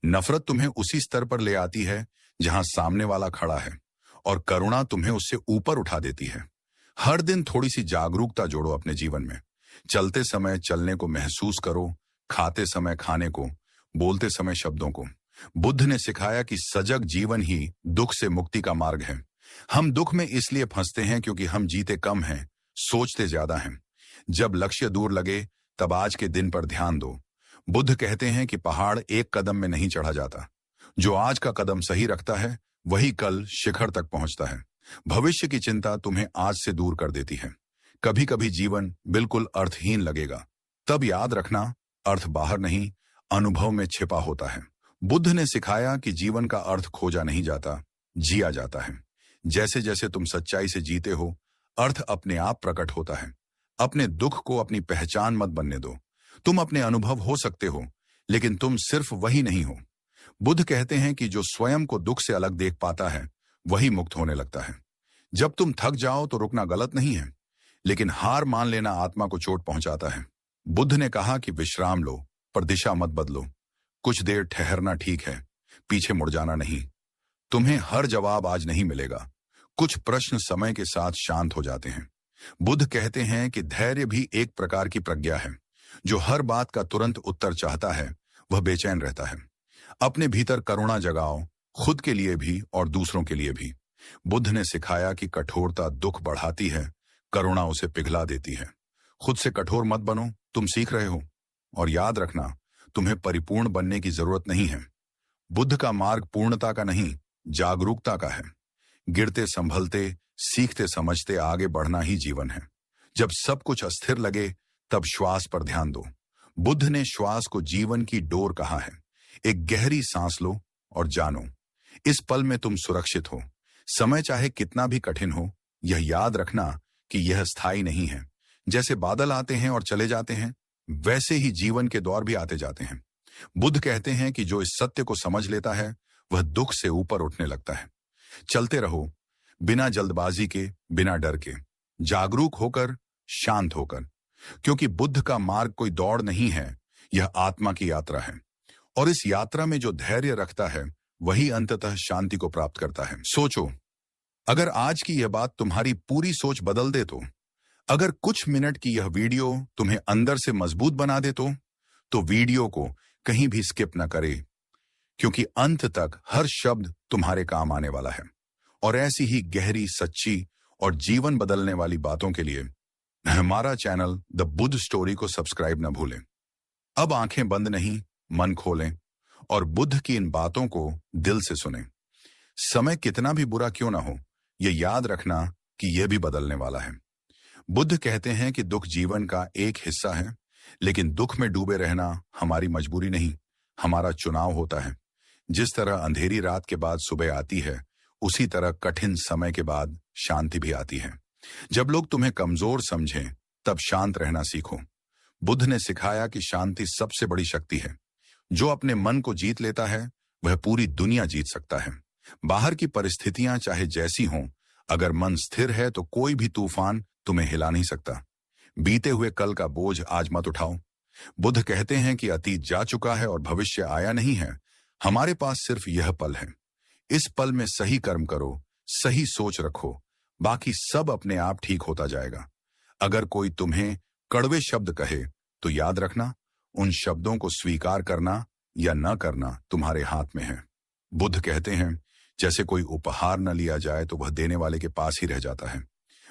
[SPEAKER 1] नफरत तुम्हें उसी स्तर पर ले आती है जहां सामने वाला खड़ा है, और करुणा तुम्हें उससे ऊपर उठा देती है। हर दिन थोड़ी सी जागरूकता जोड़ो अपने जीवन में। चलते समय चलने को महसूस करो, खाते समय खाने को, बोलते समय शब्दों को। बुद्ध ने सिखाया कि सजग जीवन ही दुख से मुक्ति का मार्ग है। हम दुख में इसलिए फंसते हैं क्योंकि हम जीते कम हैं, सोचते ज्यादा हैं। जब लक्ष्य दूर लगे, तब आज के दिन पर ध्यान दो। बुद्ध कहते हैं कि पहाड़ एक कदम में नहीं चढ़ा जाता। जो आज का कदम सही रखता है, वही कल शिखर तक पहुंचता है। भविष्य की चिंता तुम्हें आज से दूर कर देती है। कभी कभी जीवन बिल्कुल अर्थहीन लगेगा, तब याद रखना, अर्थ बाहर नहीं, अनुभव में छिपा होता है। बुद्ध ने सिखाया कि जीवन का अर्थ खोजा नहीं जाता, जिया जाता है। जैसे जैसे तुम सच्चाई से जीते हो, अर्थ अपने आप प्रकट होता है। अपने दुख को अपनी पहचान मत बनने दो। तुम अपने अनुभव हो सकते हो, लेकिन तुम सिर्फ वही नहीं हो। बुद्ध कहते हैं कि जो स्वयं को दुख से अलग देख पाता है, वही मुक्त होने लगता है। जब तुम थक जाओ तो रुकना गलत नहीं है, लेकिन हार मान लेना आत्मा को चोट पहुंचाता है। बुद्ध ने कहा कि विश्राम लो, पर दिशा मत बदलो। कुछ देर ठहरना ठीक है, पीछे मुड़ जाना नहीं। तुम्हें हर जवाब आज नहीं मिलेगा। कुछ प्रश्न समय के साथ शांत हो जाते हैं। बुद्ध कहते हैं कि धैर्य भी एक प्रकार की प्रज्ञा है। जो हर बात का तुरंत उत्तर चाहता है, वह बेचैन रहता है। अपने भीतर करुणा जगाओ, खुद के लिए भी और दूसरों के लिए भी। बुद्ध ने सिखाया कि कठोरता दुख बढ़ाती है, करुणा उसे पिघला देती है। खुद से कठोर मत बनो, तुम सीख रहे हो। और याद रखना, तुम्हें परिपूर्ण बनने की जरूरत नहीं है। बुद्ध का मार्ग पूर्णता का नहीं, जागरूकता का है। गिरते संभलते, सीखते समझते आगे बढ़ना ही जीवन है। जब सब कुछ अस्थिर लगे, तब श्वास पर ध्यान दो। बुद्ध ने श्वास को जीवन की डोर कहा है। एक गहरी सांस लो और जानो, इस पल में तुम सुरक्षित हो। समय चाहे कितना भी कठिन हो, यह याद रखना कि यह स्थायी नहीं है। जैसे बादल आते हैं और चले जाते हैं, वैसे ही जीवन के दौर भी आते जाते हैं। बुद्ध कहते हैं कि जो इस सत्य को समझ लेता है, वह दुख से ऊपर उठने लगता है। चलते रहो, बिना जल्दबाजी के, बिना डर के, जागरूक होकर, शांत होकर। क्योंकि बुद्ध का मार्ग कोई दौड़ नहीं है, यह आत्मा की यात्रा है। और इस यात्रा में जो धैर्य रखता है, वही अंततः शांति को प्राप्त करता है। सोचो, अगर आज की यह बात तुम्हारी पूरी सोच बदल दे तो। अगर कुछ मिनट की यह वीडियो तुम्हें अंदर से मजबूत बना दे तो वीडियो को कहीं भी स्किप न करे, क्योंकि अंत तक हर शब्द तुम्हारे काम आने वाला है। और ऐसी ही गहरी, सच्ची और जीवन बदलने वाली बातों के लिए हमारा चैनल द बुद्ध स्टोरी को सब्सक्राइब न भूलें। अब आंखें बंद नहीं, मन खोलें और बुद्ध की इन बातों को दिल से सुनें। समय कितना भी बुरा क्यों ना हो, यह याद रखना कि यह भी बदलने वाला है। बुद्ध कहते हैं कि दुख जीवन का एक हिस्सा है, लेकिन दुख में डूबे रहना हमारी मजबूरी नहीं, हमारा चुनाव होता है। जिस तरह अंधेरी रात के बाद सुबह आती है, उसी तरह कठिन समय के बाद शांति भी आती है। जब लोग तुम्हें कमजोर समझें, तब शांत रहना सीखो। बुद्ध ने सिखाया कि शांति सबसे बड़ी शक्ति है। जो अपने मन को जीत लेता है, वह पूरी दुनिया जीत सकता है। बाहर की परिस्थितियां चाहे जैसी हों, अगर मन स्थिर है तो कोई भी तूफान तुम्हें हिला नहीं सकता। बीते हुए कल का बोझ आज मत उठाओ। बुद्ध कहते हैं कि अतीत जा चुका है और भविष्य आया नहीं है। हमारे पास सिर्फ यह पल है। इस पल में सही कर्म करो, सही सोच रखो, बाकी सब अपने आप ठीक होता जाएगा। अगर कोई तुम्हें कड़वे शब्द कहे तो याद रखना, उन शब्दों को स्वीकार करना या न करना तुम्हारे हाथ में है। बुद्ध कहते हैं, जैसे कोई उपहार न लिया जाए तो वह देने वाले के पास ही रह जाता है,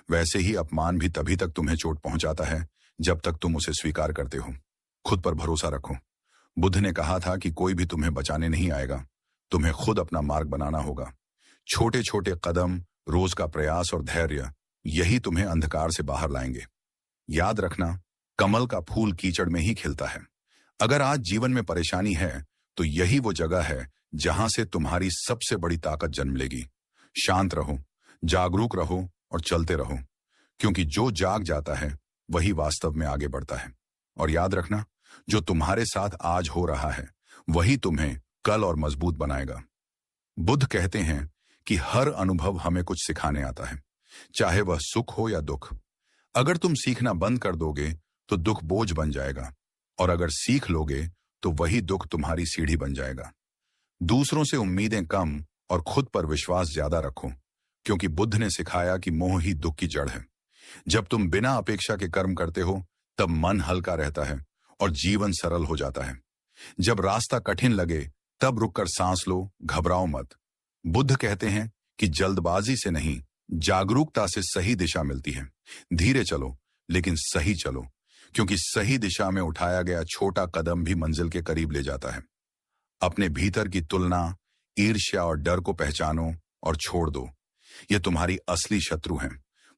[SPEAKER 1] वैसे ही अपमान भी तभी तक तुम्हें चोट पहुंचाता है जब तक तुम उसे स्वीकार करते हो। खुद पर भरोसा रखो। बुद्ध ने कहा था कि कोई भी तुम्हें बचाने नहीं आएगा, तुम्हें खुद अपना मार्ग बनाना होगा। छोटे छोटे कदम, रोज का प्रयास और धैर्य, यही तुम्हें अंधकार से बाहर लाएंगे। याद रखना, कमल का फूल कीचड़ में ही खिलता है। अगर आज जीवन में परेशानी है तो यही वो जगह है जहां से तुम्हारी सबसे बड़ी ताकत जन्म लेगी। शांत रहो, जागरूक रहो और चलते रहो, क्योंकि जो जाग जाता है वही वास्तव में आगे बढ़ता है। और याद रखना, जो तुम्हारे साथ आज हो रहा है वही तुम्हें कल और मजबूत बनाएगा। बुद्ध कहते हैं कि हर अनुभव हमें कुछ सिखाने आता है, चाहे वह सुख हो या दुख। अगर तुम सीखना बंद कर दोगे तो दुख बोझ बन जाएगा, और अगर सीख लोगे तो वही दुख तुम्हारी सीढ़ी बन जाएगा। दूसरों से उम्मीदें कम और खुद पर विश्वास ज्यादा रखो, क्योंकि बुद्ध ने सिखाया कि मोह ही दुख की जड़ है। जब तुम बिना अपेक्षा के कर्म करते हो, तब मन हल्का रहता है और जीवन सरल हो जाता है। जब रास्ता कठिन लगे, तब रुककर सांस लो, घबराओ मत। बुद्ध कहते हैं कि जल्दबाजी से नहीं, जागरूकता से सही दिशा मिलती है। धीरे चलो, लेकिन सही चलो, क्योंकि सही दिशा में उठाया गया छोटा कदम भी मंजिल के करीब ले जाता है। अपने भीतर की तुलना, ईर्ष्या और डर को पहचानो और छोड़ दो। ये तुम्हारी असली शत्रु हैं।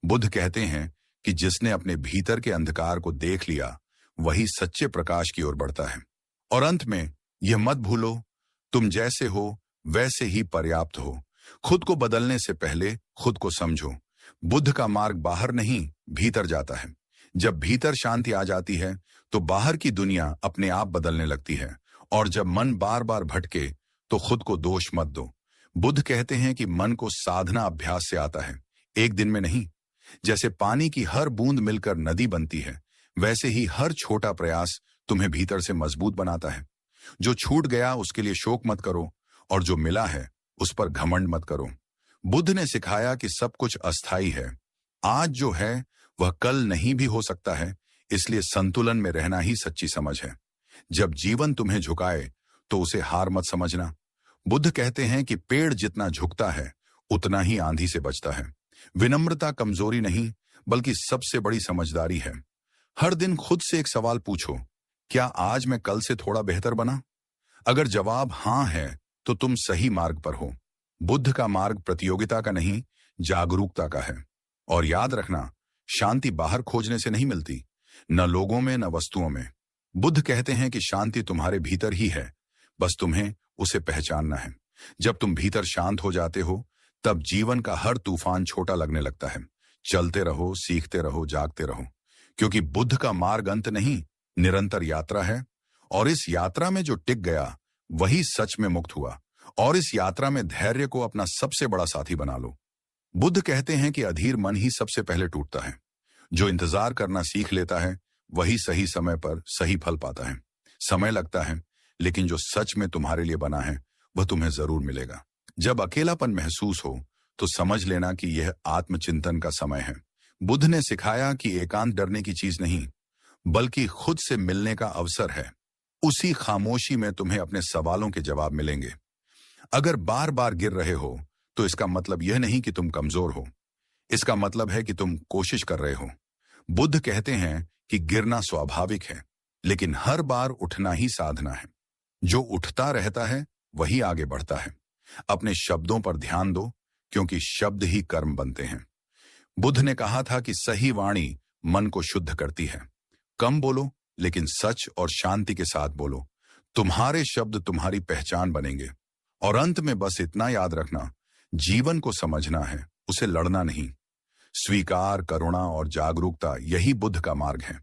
[SPEAKER 1] बुद्ध कहते हैं कि जिसने अपने भीतर के अंधकार को देख लिया, वही सच्चे प्रकाश की ओर बढ़ता है। और अंत में यह मत भूलो, तुम जैसे हो वैसे ही पर्याप्त हो। खुद को बदलने से पहले खुद को समझो। बुद्ध का मार्ग बाहर नहीं, भीतर जाता है। जब भीतर शांति आ जाती है तो बाहर की दुनिया अपने आप बदलने लगती है। और जब मन बार बार भटके तो खुद को दोष मत दो। बुद्ध कहते हैं कि मन को साधना अभ्यास से आता है, एक दिन में नहीं। जैसे पानी की हर बूंद मिलकर नदी बनती है, वैसे ही हर छोटा प्रयास तुम्हें भीतर से मजबूत बनाता है। जो छूट गया उसके लिए शोक मत करो, और जो मिला है उस पर घमंड मत करो। बुद्ध ने सिखाया कि सब कुछ अस्थाई है। आज जो है वह कल नहीं भी हो सकता है, इसलिए संतुलन में रहना ही सच्ची समझ है। जब जीवन तुम्हें झुकाए तो उसे हार मत समझना। बुद्ध कहते हैं कि पेड़ जितना झुकता है उतना ही आंधी से बचता है। विनम्रता कमजोरी नहीं, बल्कि सबसे बड़ी समझदारी है। हर दिन खुद से एक सवाल पूछो, क्या आज मैं कल से थोड़ा बेहतर बना? अगर जवाब हां है तो तुम सही मार्ग पर हो। बुद्ध का मार्ग प्रतियोगिता का नहीं, जागरूकता का है। और याद रखना, शांति बाहर खोजने से नहीं मिलती, न लोगों में न वस्तुओं में। बुद्ध कहते हैं कि शांति तुम्हारे भीतर ही है, बस तुम्हें उसे पहचानना है। जब तुम भीतर शांत हो जाते हो, तब जीवन का हर तूफान छोटा लगने लगता है। चलते रहो, सीखते रहो, जागते रहो, क्योंकि बुद्ध का मार्ग अंत नहीं, निरंतर यात्रा है। और इस यात्रा में जो टिक गया वही सच में मुक्त हुआ। और इस यात्रा में धैर्य को अपना सबसे बड़ा साथी बना लो। बुद्ध कहते हैं कि अधीर मन ही सबसे पहले टूटता है। जो इंतजार करना सीख लेता है वही सही समय पर सही फल पाता है। समय लगता है, लेकिन जो सच में तुम्हारे लिए बना है वह तुम्हें जरूर मिलेगा। जब अकेलापन महसूस हो तो समझ लेना कि यह आत्मचिंतन का समय है। बुद्ध ने सिखाया कि एकांत डरने की चीज नहीं, बल्कि खुद से मिलने का अवसर है। उसी खामोशी में तुम्हें अपने सवालों के जवाब मिलेंगे। अगर बार बार गिर रहे हो, तो इसका मतलब यह नहीं कि तुम कमजोर हो, इसका मतलब है कि तुम कोशिश कर रहे हो। बुद्ध कहते हैं कि गिरना स्वाभाविक है, लेकिन हर बार उठना ही साधना है। जो उठता रहता है वही आगे बढ़ता है। अपने शब्दों पर ध्यान दो, क्योंकि शब्द ही कर्म बनते हैं। बुद्ध ने कहा था कि सही वाणी मन को शुद्ध करती है। कम बोलो, लेकिन सच और शांति के साथ बोलो। तुम्हारे शब्द तुम्हारी पहचान बनेंगे। और अंत में बस इतना याद रखना, जीवन को समझना है, उसे लड़ना नहीं। स्वीकार, करुणा और जागरूकता, यही बुद्ध का मार्ग है।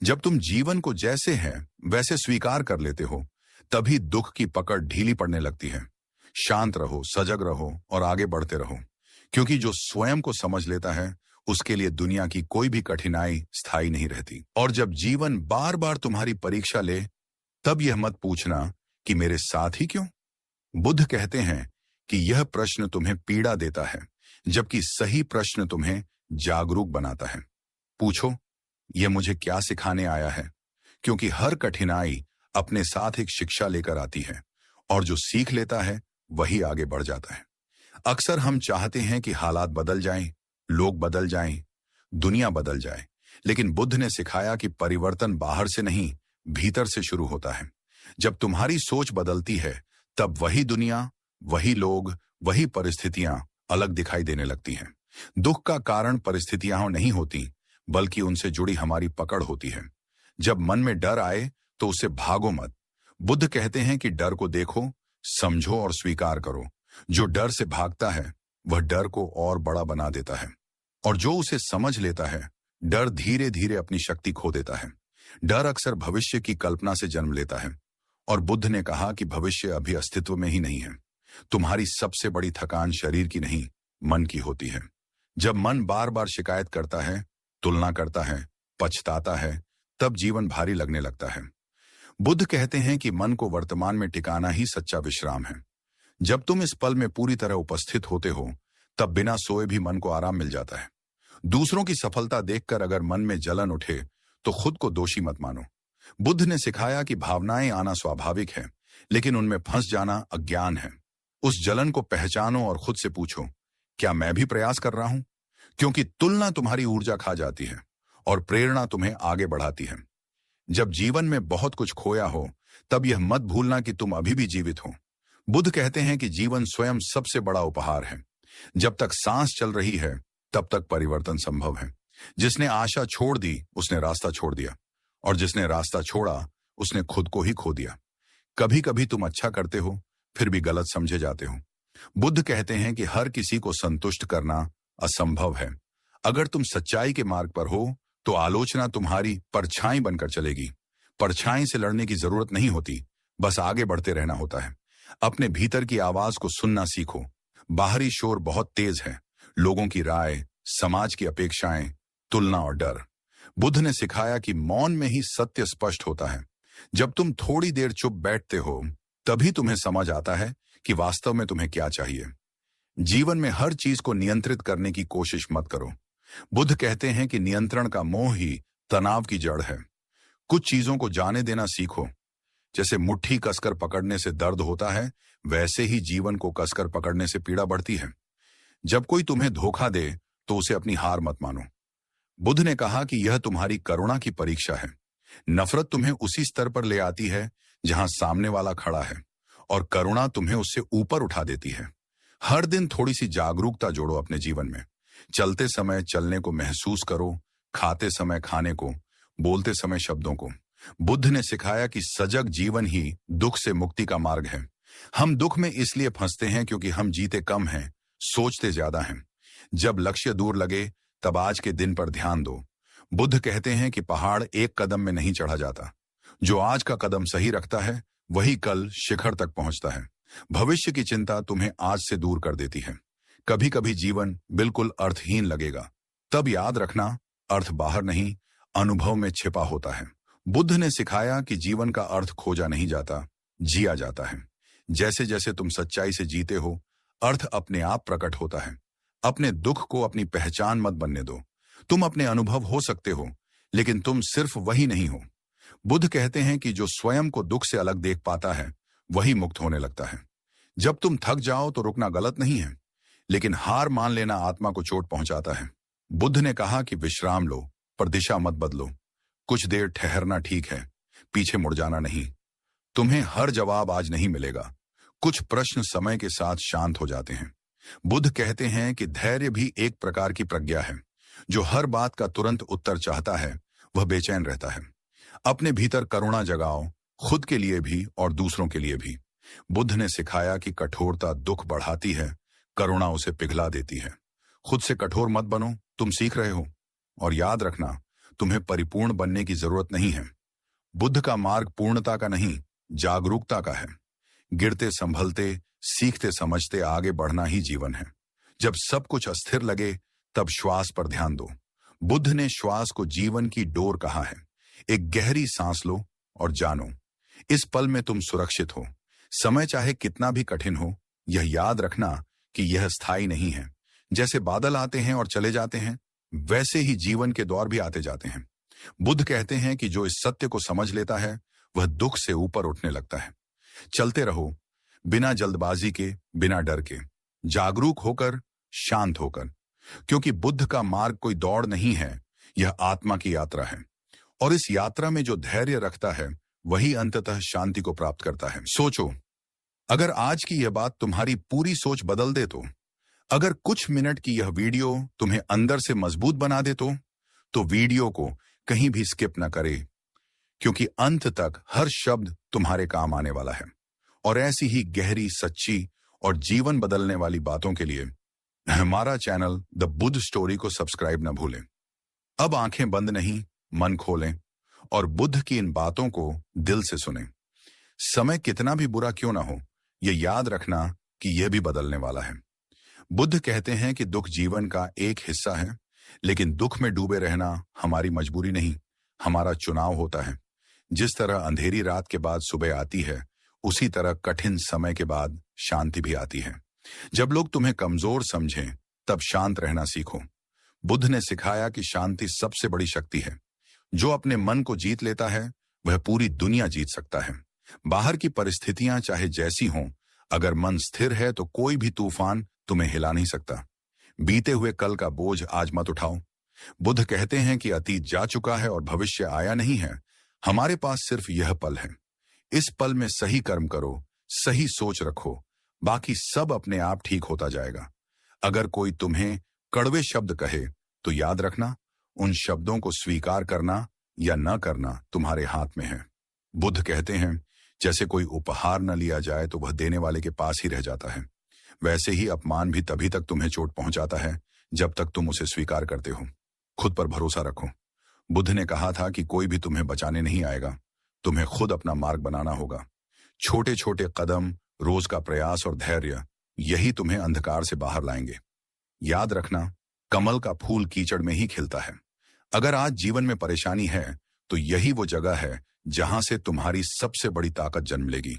[SPEAKER 1] जब तुम जीवन को जैसे है वैसे स्वीकार कर लेते हो, तभी दुख की पकड़ ढीली पड़ने लगती है। शांत रहो, सजग रहो और आगे बढ़ते रहो, क्योंकि जो स्वयं को समझ लेता है, उसके लिए दुनिया की कोई भी कठिनाई स्थायी नहीं रहती। और जब जीवन बार बार तुम्हारी परीक्षा ले, तब यह मत पूछना कि मेरे साथ ही क्यों। बुद्ध कहते हैं कि यह प्रश्न तुम्हें पीड़ा देता है, जबकि सही प्रश्न तुम्हें जागरूक बनाता है। पूछो, यह मुझे क्या सिखाने आया है? क्योंकि हर कठिनाई अपने साथ एक शिक्षा लेकर आती है, और जो सीख लेता है वही आगे बढ़ जाता है। अक्सर हम चाहते हैं कि हालात बदल जाएं, लोग बदल जाएं, दुनिया बदल जाए, लेकिन बुद्ध ने सिखाया कि परिवर्तन बाहर से नहीं, भीतर से शुरू होता है। जब तुम्हारी सोच बदलती है, तब वही दुनिया, वही लोग, वही परिस्थितियां अलग दिखाई देने लगती हैं। दुख का कारण परिस्थितियां नहीं होती, बल्कि उनसे जुड़ी हमारी पकड़ होती है। जब मन में डर आए तो उसे भागो मत। बुद्ध कहते हैं कि डर को देखो, समझो और स्वीकार करो। जो डर से भागता है वह डर को और बड़ा बना देता है, और जो उसे समझ लेता है, डर धीरे धीरे अपनी शक्ति खो देता है। डर अक्सर भविष्य की कल्पना से जन्म लेता है, और बुद्ध ने कहा कि भविष्य अभी अस्तित्व में ही नहीं है। तुम्हारी सबसे बड़ी थकान शरीर की नहीं, मन की होती है। जब मन बार बार शिकायत करता है, तुलना करता है, पछताता है, तब जीवन भारी लगने लगता है। बुद्ध कहते हैं कि मन को वर्तमान में टिकाना ही सच्चा विश्राम है। जब तुम इस पल में पूरी तरह उपस्थित होते हो, तब बिना सोए भी मन को आराम मिल जाता है। दूसरों की सफलता देखकर अगर मन में जलन उठे, तो खुद को दोषी मत मानो। बुद्ध ने सिखाया कि भावनाएं आना स्वाभाविक है, लेकिन उनमें फंस जाना अज्ञान है। उस जलन को पहचानो और खुद से पूछो, क्या मैं भी प्रयास कर रहा हूं? क्योंकि तुलना तुम्हारी ऊर्जा खा जाती है, और प्रेरणा तुम्हें आगे बढ़ाती है। जब जीवन में बहुत कुछ खोया हो, तब यह मत भूलना कि तुम अभी भी जीवित हो। बुद्ध कहते हैं कि जीवन स्वयं सबसे बड़ा उपहार है। जब तक सांस चल रही है, तब तक परिवर्तन संभव है। जिसने आशा छोड़ दी, उसने रास्ता छोड़ दिया, और जिसने रास्ता छोड़ा, उसने खुद को ही खो दिया। कभी कभी तुम अच्छा करते हो, फिर भी गलत समझे जाते हो। बुद्ध कहते हैं कि हर किसी को संतुष्ट करना असंभव है। अगर तुम सच्चाई के मार्ग पर हो, तो आलोचना तुम्हारी परछाई बनकर चलेगी। परछाई से लड़ने की जरूरत नहीं होती, बस आगे बढ़ते रहना होता है। अपने भीतर की आवाज को सुनना सीखो। बाहरी शोर बहुत तेज है, लोगों की राय, समाज की अपेक्षाएं, तुलना और डर। बुद्ध ने सिखाया कि मौन में ही सत्य स्पष्ट होता है। जब तुम थोड़ी देर चुप बैठते हो, तभी तुम्हें समझ आता है कि वास्तव में तुम्हें क्या चाहिए। जीवन में हर चीज को नियंत्रित करने की कोशिश मत करो। बुद्ध कहते हैं कि नियंत्रण का मोह ही तनाव की जड़ है। कुछ चीजों को जाने देना सीखो। जैसे मुट्ठी कसकर पकड़ने से दर्द होता है, वैसे ही जीवन को कसकर पकड़ने से पीड़ा बढ़ती है। जब कोई तुम्हें धोखा दे, तो उसे अपनी हार मत मानो। बुद्ध ने कहा कि यह तुम्हारी करुणा की परीक्षा है। नफरत तुम्हें उसी स्तर पर ले आती है जहां सामने वाला खड़ा है, और करुणा तुम्हें उससे ऊपर उठा देती है। हर दिन थोड़ी सी जागरूकता जोड़ो अपने जीवन में। चलते समय चलने को महसूस करो, खाते समय खाने को, बोलते समय शब्दों को। बुद्ध ने सिखाया कि सजग जीवन ही दुख से मुक्ति का मार्ग है। हम दुख में इसलिए फंसते हैं क्योंकि हम जीते कम हैं, सोचते ज्यादा हैं। जब लक्ष्य दूर लगे, तब आज के दिन पर ध्यान दो। बुद्ध कहते हैं कि पहाड़ एक कदम में नहीं चढ़ा जाता। जो आज का कदम सही रखता है, वही कल शिखर तक पहुंचता है। भविष्य की चिंता तुम्हें आज से दूर कर देती है। कभी कभी जीवन बिल्कुल अर्थहीन लगेगा, तब याद रखना, अर्थ बाहर नहीं, अनुभव में छिपा होता है। बुद्ध ने सिखाया कि जीवन का अर्थ खोजा नहीं जाता, जिया जाता है। जैसे जैसे तुम सच्चाई से जीते हो, अर्थ अपने आप प्रकट होता है। अपने दुख को अपनी पहचान मत बनने दो। तुम अपने अनुभव हो सकते हो, लेकिन तुम सिर्फ वही नहीं हो। बुद्ध कहते हैं कि जो स्वयं को दुख से अलग देख पाता है वही मुक्त होने लगता है। जब तुम थक जाओ तो रुकना गलत नहीं है, लेकिन हार मान लेना आत्मा को चोट पहुंचाता है। बुद्ध ने कहा कि विश्राम लो, पर दिशा मत बदलो। कुछ देर ठहरना ठीक है, पीछे मुड़ जाना नहीं। तुम्हें हर जवाब आज नहीं मिलेगा। कुछ प्रश्न समय के साथ शांत हो जाते हैं। बुद्ध कहते हैं कि धैर्य भी एक प्रकार की प्रज्ञा है। जो हर बात का तुरंत उत्तर चाहता है वह बेचैन रहता है। अपने भीतर करुणा जगाओ, खुद के लिए भी और दूसरों के लिए भी। बुद्ध ने सिखाया कि कठोरता दुख बढ़ाती है, करुणा उसे पिघला देती है। खुद से कठोर मत बनो, तुम सीख रहे हो। और याद रखना, तुम्हें परिपूर्ण बनने की जरूरत नहीं है। बुद्ध का मार्ग पूर्णता का नहीं, जागरूकता का है। गिरते संभलते, सीखते समझते आगे बढ़ना ही जीवन है। जब सब कुछ अस्थिर लगे तब श्वास पर ध्यान दो। बुद्ध ने श्वास को जीवन की डोर कहा है। एक गहरी सांस लो और जानो, इस पल में तुम सुरक्षित हो। समय चाहे कितना भी कठिन हो, यह याद रखना कि यह स्थायी नहीं है। जैसे बादल आते हैं और चले जाते हैं, वैसे ही जीवन के दौर भी आते जाते हैं। बुद्ध कहते हैं कि जो इस सत्य को समझ लेता है वह दुख से ऊपर उठने लगता है। चलते रहो, बिना जल्दबाजी के, बिना डर के, जागरूक होकर, शांत होकर। क्योंकि बुद्ध का मार्ग कोई दौड़ नहीं है, यह आत्मा की यात्रा है। और इस यात्रा में जो धैर्य रखता है वही अंततः शांति को प्राप्त करता है। सोचो, अगर आज की यह बात तुम्हारी पूरी सोच बदल दे तो, अगर कुछ मिनट की यह वीडियो तुम्हें अंदर से मजबूत बना दे तो वीडियो को कहीं भी स्किप न करे, क्योंकि अंत तक हर शब्द तुम्हारे काम आने वाला है। और ऐसी ही गहरी, सच्ची और जीवन बदलने वाली बातों के लिए हमारा चैनल द बुद्ध स्टोरी को सब्सक्राइब न भूलें। अब आंखें बंद नहीं, मन खोलें और बुद्ध की इन बातों को दिल से सुनें। समय कितना भी बुरा क्यों ना हो, यह याद रखना कि यह भी बदलने वाला है। बुद्ध कहते हैं कि दुख जीवन का एक हिस्सा है, लेकिन दुख में डूबे रहना हमारी मजबूरी नहीं, हमारा चुनाव होता है। जिस तरह अंधेरी रात के बाद सुबह आती है, उसी तरह कठिन समय के बाद शांति भी आती है। जब लोग तुम्हें कमजोर समझें, तब शांत रहना सीखो। बुद्ध ने सिखाया कि शांति सबसे बड़ी शक्ति है। जो अपने मन को जीत लेता है वह पूरी दुनिया जीत सकता है। बाहर की परिस्थितियां चाहे जैसी हों, अगर मन स्थिर है तो कोई भी तूफान तुम्हें हिला नहीं सकता। बीते हुए कल का बोझ आज मत उठाओ। बुद्ध कहते हैं कि अतीत जा चुका है और भविष्य आया नहीं है। हमारे पास सिर्फ यह पल है। इस पल में सही कर्म करो, सही सोच रखो, बाकी सब अपने आप ठीक होता जाएगा। अगर कोई तुम्हें कड़वे शब्द कहे तो याद रखना, उन शब्दों को स्वीकार करना या न करना तुम्हारे हाथ में है। बुद्ध कहते हैं, जैसे कोई उपहार न लिया जाए तो वह देने वाले के पास ही रह जाता है, वैसे ही अपमान भी तभी तक तुम्हें चोट पहुंचाता है जब तक तुम उसे स्वीकार करते हो। खुद पर भरोसा रखो। बुद्ध ने कहा था कि कोई भी तुम्हें बचाने नहीं आएगा, तुम्हें खुद अपना मार्ग बनाना होगा। छोटे छोटे कदम, रोज का प्रयास और धैर्य, यही तुम्हें अंधकार से बाहर लाएंगे। याद रखना, कमल का फूल कीचड़ में ही खिलता है। अगर आज जीवन में परेशानी है तो यही वो जगह है जहां से तुम्हारी सबसे बड़ी ताकत जन्म लेगी।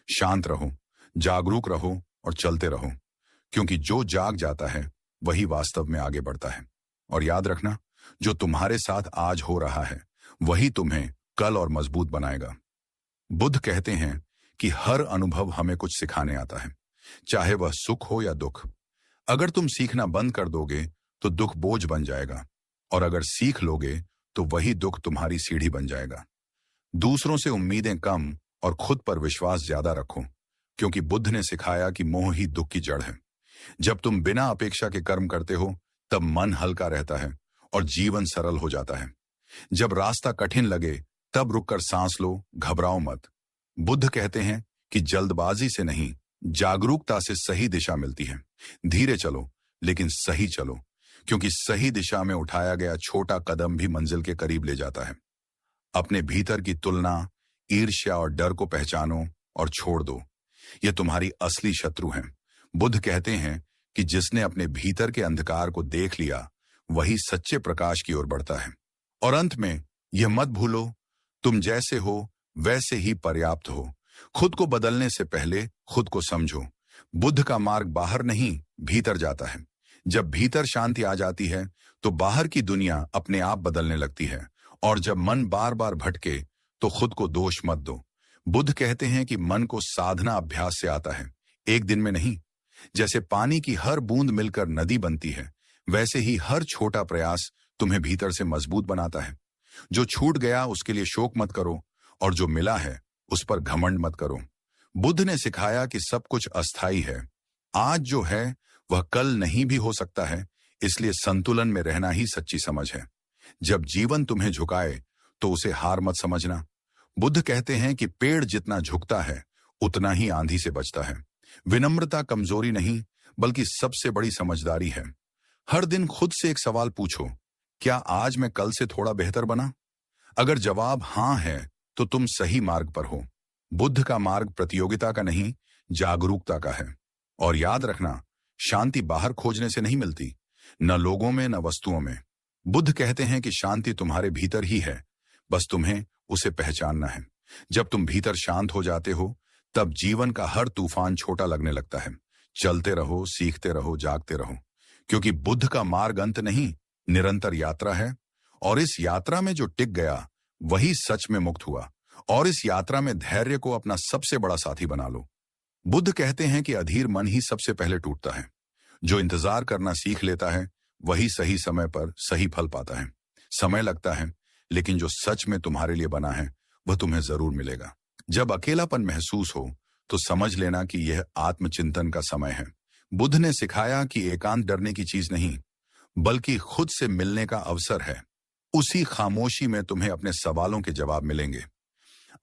[SPEAKER 1] शांत रहो, जागरूक रहो और चलते रहो, क्योंकि जो जाग जाता है वही वास्तव में आगे बढ़ता है। और याद रखना, जो तुम्हारे साथ आज हो रहा है वही तुम्हें कल और मजबूत बनाएगा। बुद्ध कहते हैं कि हर अनुभव हमें कुछ सिखाने आता है, चाहे वह सुख हो या दुख। अगर तुम सीखना बंद कर दोगे तो दुख बोझ बन जाएगा, और अगर सीख लोगे तो वही दुख तुम्हारी सीढ़ी बन जाएगा। दूसरों से उम्मीदें कम और खुद पर विश्वास ज्यादा रखो, क्योंकि बुद्ध ने सिखाया कि मोह ही दुख की जड़ है। जब तुम बिना अपेक्षा के कर्म करते हो तब मन हल्का रहता है और जीवन सरल हो जाता है। जब रास्ता कठिन लगे तब रुककर सांस लो, घबराओ मत। बुद्ध कहते हैं कि जल्दबाजी से नहीं, जागरूकता से सही दिशा मिलती है। धीरे चलो लेकिन सही चलो, क्योंकि सही दिशा में उठाया गया छोटा कदम भी मंजिल के करीब ले जाता है। अपने भीतर की तुलना, ईर्ष्या और डर को पहचानो और छोड़ दो, ये तुम्हारी असली शत्रु हैं। बुद्ध कहते हैं कि जिसने अपने भीतर के अंधकार को देख लिया वही सच्चे प्रकाश की ओर बढ़ता है। और अंत में यह मत भूलो, तुम जैसे हो वैसे ही पर्याप्त हो। खुद को बदलने से पहले खुद को समझो। बुद्ध का मार्ग बाहर नहीं, भीतर जाता है। जब भीतर शांति आ जाती है तो बाहर की दुनिया अपने आप बदलने लगती है। और जब मन बार बार भटके तो खुद को दोष मत दो। बुद्ध कहते हैं कि मन को साधना अभ्यास से आता है, एक दिन में नहीं। जैसे पानी की हर बूंद मिलकर नदी बनती है, वैसे ही हर छोटा प्रयास तुम्हें भीतर से मजबूत बनाता है। जो छूट गया उसके लिए शोक मत करो, और जो मिला है उस पर घमंड मत करो। बुद्ध ने सिखाया कि सब कुछ अस्थाई है। आज जो है वह कल नहीं भी हो सकता है, इसलिए संतुलन में रहना ही सच्ची समझ है। जब जीवन तुम्हें झुकाए तो उसे हार मत समझना। बुद्ध कहते हैं कि पेड़ जितना झुकता है उतना ही आंधी से बचता है। विनम्रता कमजोरी नहीं, बल्कि सबसे बड़ी समझदारी है। हर दिन खुद से एक सवाल पूछो, क्या आज मैं कल से थोड़ा बेहतर बना? अगर जवाब हां है तो तुम सही मार्ग पर हो। बुद्ध का मार्ग प्रतियोगिता का नहीं, जागरूकता का है। और याद रखना, शांति बाहर खोजने से नहीं मिलती, न लोगों में न वस्तुओं में। बुद्ध कहते हैं कि शांति तुम्हारे भीतर ही है, बस तुम्हें उसे पहचानना है। जब तुम भीतर शांत हो जाते हो तब जीवन का हर तूफान छोटा लगने लगता है। चलते रहो, सीखते रहो, जागते रहो, क्योंकि बुद्ध का मार्ग अंत नहीं, निरंतर यात्रा है। और इस यात्रा में जो टिक गया वही सच में मुक्त हुआ। और इस यात्रा में धैर्य को अपना सबसे बड़ा साथी बना लो। बुद्ध कहते हैं कि अधीर मन ही सबसे पहले टूटता है। जो इंतजार करना सीख लेता है वही सही समय पर सही फल पाता है। समय लगता है, लेकिन जो सच में तुम्हारे लिए बना है वह तुम्हें जरूर मिलेगा। जब अकेलापन महसूस हो तो समझ लेना कि यह आत्मचिंतन का समय है। बुद्ध ने सिखाया कि एकांत डरने की चीज नहीं, बल्कि खुद से मिलने का अवसर है। उसी खामोशी में तुम्हें अपने सवालों के जवाब मिलेंगे।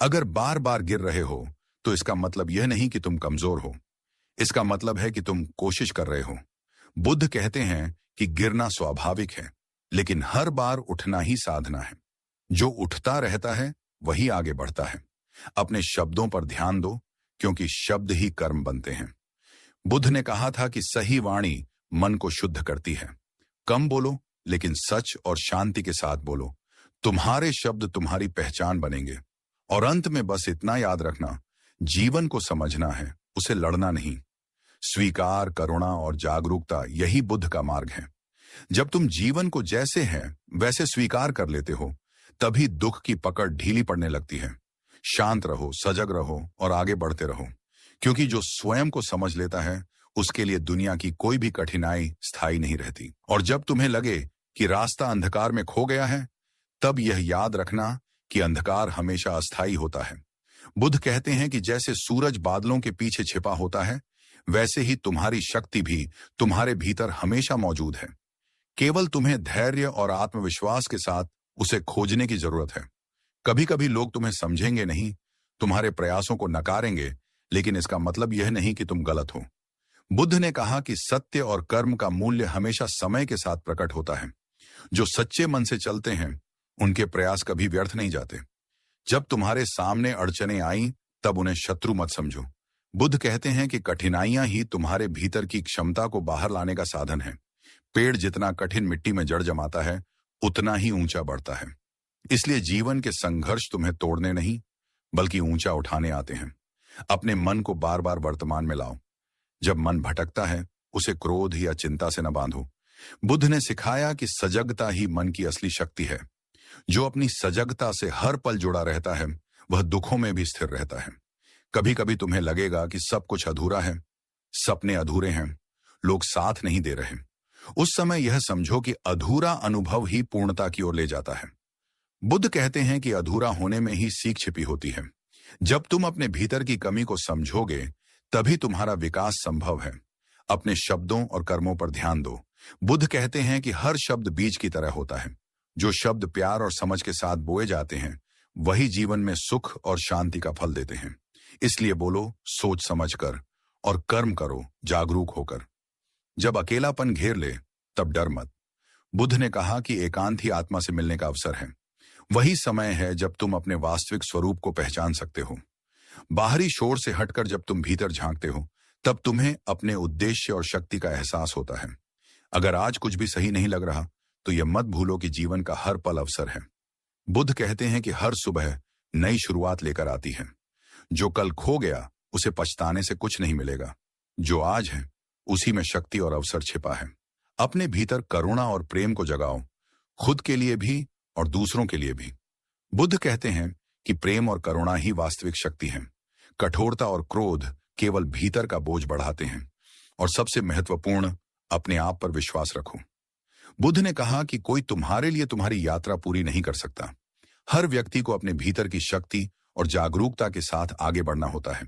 [SPEAKER 1] अगर बार बार गिर रहे हो तो इसका मतलब यह नहीं कि तुम कमजोर हो, इसका मतलब है कि तुम कोशिश कर रहे हो। बुद्ध कहते हैं कि गिरना स्वाभाविक है, लेकिन हर बार उठना ही साधना है। जो उठता रहता है वही आगे बढ़ता है। अपने शब्दों पर ध्यान दो, क्योंकि शब्द ही कर्म बनते हैं। बुद्ध ने कहा था कि सही वाणी मन को शुद्ध करती है। कम बोलो, लेकिन सच और शांति के साथ बोलो। तुम्हारे शब्द तुम्हारी पहचान बनेंगे। और अंत में बस इतना याद रखना, जीवन को समझना है, उसे लड़ना नहीं। स्वीकार, करुणा और जागरूकता, यही बुद्ध का मार्ग है। जब तुम जीवन को जैसे है वैसे स्वीकार कर लेते हो, तभी दुख की पकड़ ढीली पड़ने लगती है। शांत रहो, सजग रहो और आगे बढ़ते रहो, क्योंकि जो स्वयं को समझ लेता है उसके लिए दुनिया की कोई भी कठिनाई स्थायी नहीं रहती। और जब तुम्हें लगे कि रास्ता अंधकार में खो गया है, तब यह याद रखना कि अंधकार हमेशा अस्थायी होता है। बुद्ध कहते हैं कि जैसे सूरज बादलों के पीछे छिपा होता है, वैसे ही तुम्हारी शक्ति भी तुम्हारे भीतर हमेशा मौजूद है। केवल तुम्हें धैर्य और आत्मविश्वास के साथ उसे खोजने की जरूरत है। कभी कभी लोग तुम्हें समझेंगे नहीं, तुम्हारे प्रयासों को नकारेंगे, लेकिन इसका मतलब यह नहीं कि तुम गलत हो। बुद्ध ने कहा कि सत्य और कर्म का मूल्य हमेशा समय के साथ प्रकट होता है। जो सच्चे मन से चलते हैं उनके प्रयास कभी व्यर्थ नहीं जाते। जब तुम्हारे सामने अड़चने आई तब उन्हें शत्रु मत समझो। बुद्ध कहते हैं कि कठिनाइयां ही तुम्हारे भीतर की क्षमता को बाहर लाने का साधन है। पेड़ जितना कठिन मिट्टी में जड़ जमाता है, उतना ही ऊंचा बढ़ता है। इसलिए जीवन के संघर्ष तुम्हें तोड़ने नहीं, बल्कि ऊंचा उठाने आते हैं। अपने मन को बार बार वर्तमान में लाओ। जब मन भटकता है उसे क्रोध या चिंता से न बांधो। बुद्ध ने सिखाया कि सजगता ही मन की असली शक्ति है। जो अपनी सजगता से हर पल जुड़ा रहता है वह दुखों में भी स्थिर रहता है। कभी कभी तुम्हें लगेगा कि सब कुछ अधूरा है, सपने अधूरे हैं, लोग साथ नहीं दे रहे। उस समय यह समझो कि अधूरा अनुभव ही पूर्णता की ओर ले जाता है। बुद्ध कहते हैं कि अधूरा होने में ही सीख छिपी होती है। जब तुम अपने भीतर की कमी को समझोगे तभी तुम्हारा विकास संभव है। अपने शब्दों और कर्मों पर ध्यान दो। बुद्ध कहते हैं कि हर शब्द बीज की तरह होता है। जो शब्द प्यार और समझ के साथ बोए जाते हैं वही जीवन में सुख और शांति का फल देते हैं। इसलिए बोलो सोच समझ कर, और कर्म करो जागरूक होकर। जब अकेलापन घेर ले तब डर मत। बुद्ध ने कहा कि एकांत ही आत्मा से मिलने का अवसर है। वही समय है जब तुम अपने वास्तविक स्वरूप को पहचान सकते हो। बाहरी शोर से हटकर जब तुम भीतर झांकते हो तब तुम्हें अपने उद्देश्य और शक्ति का एहसास होता है। अगर आज कुछ भी सही नहीं लग रहा तो यह मत भूलो कि जीवन का हर पल अवसर है। बुद्ध कहते हैं कि हर सुबह नई शुरुआत लेकर आती है। जो कल खो गया उसे पछताने से कुछ नहीं मिलेगा। जो आज है उसी में शक्ति और अवसर छिपा है। अपने भीतर करुणा और प्रेम को जगाओ, खुद के लिए भी और दूसरों के लिए भी। बुद्ध कहते हैं कि प्रेम और करुणा ही वास्तविक शक्ति है। कठोरता और क्रोध केवल भीतर का बोझ बढ़ाते हैं। और सबसे महत्वपूर्ण, अपने आप पर विश्वास रखो। बुद्ध ने कहा कि कोई तुम्हारे लिए तुम्हारी यात्रा पूरी नहीं कर सकता। हर व्यक्ति को अपने भीतर की शक्ति और जागरूकता के साथ आगे बढ़ना होता है।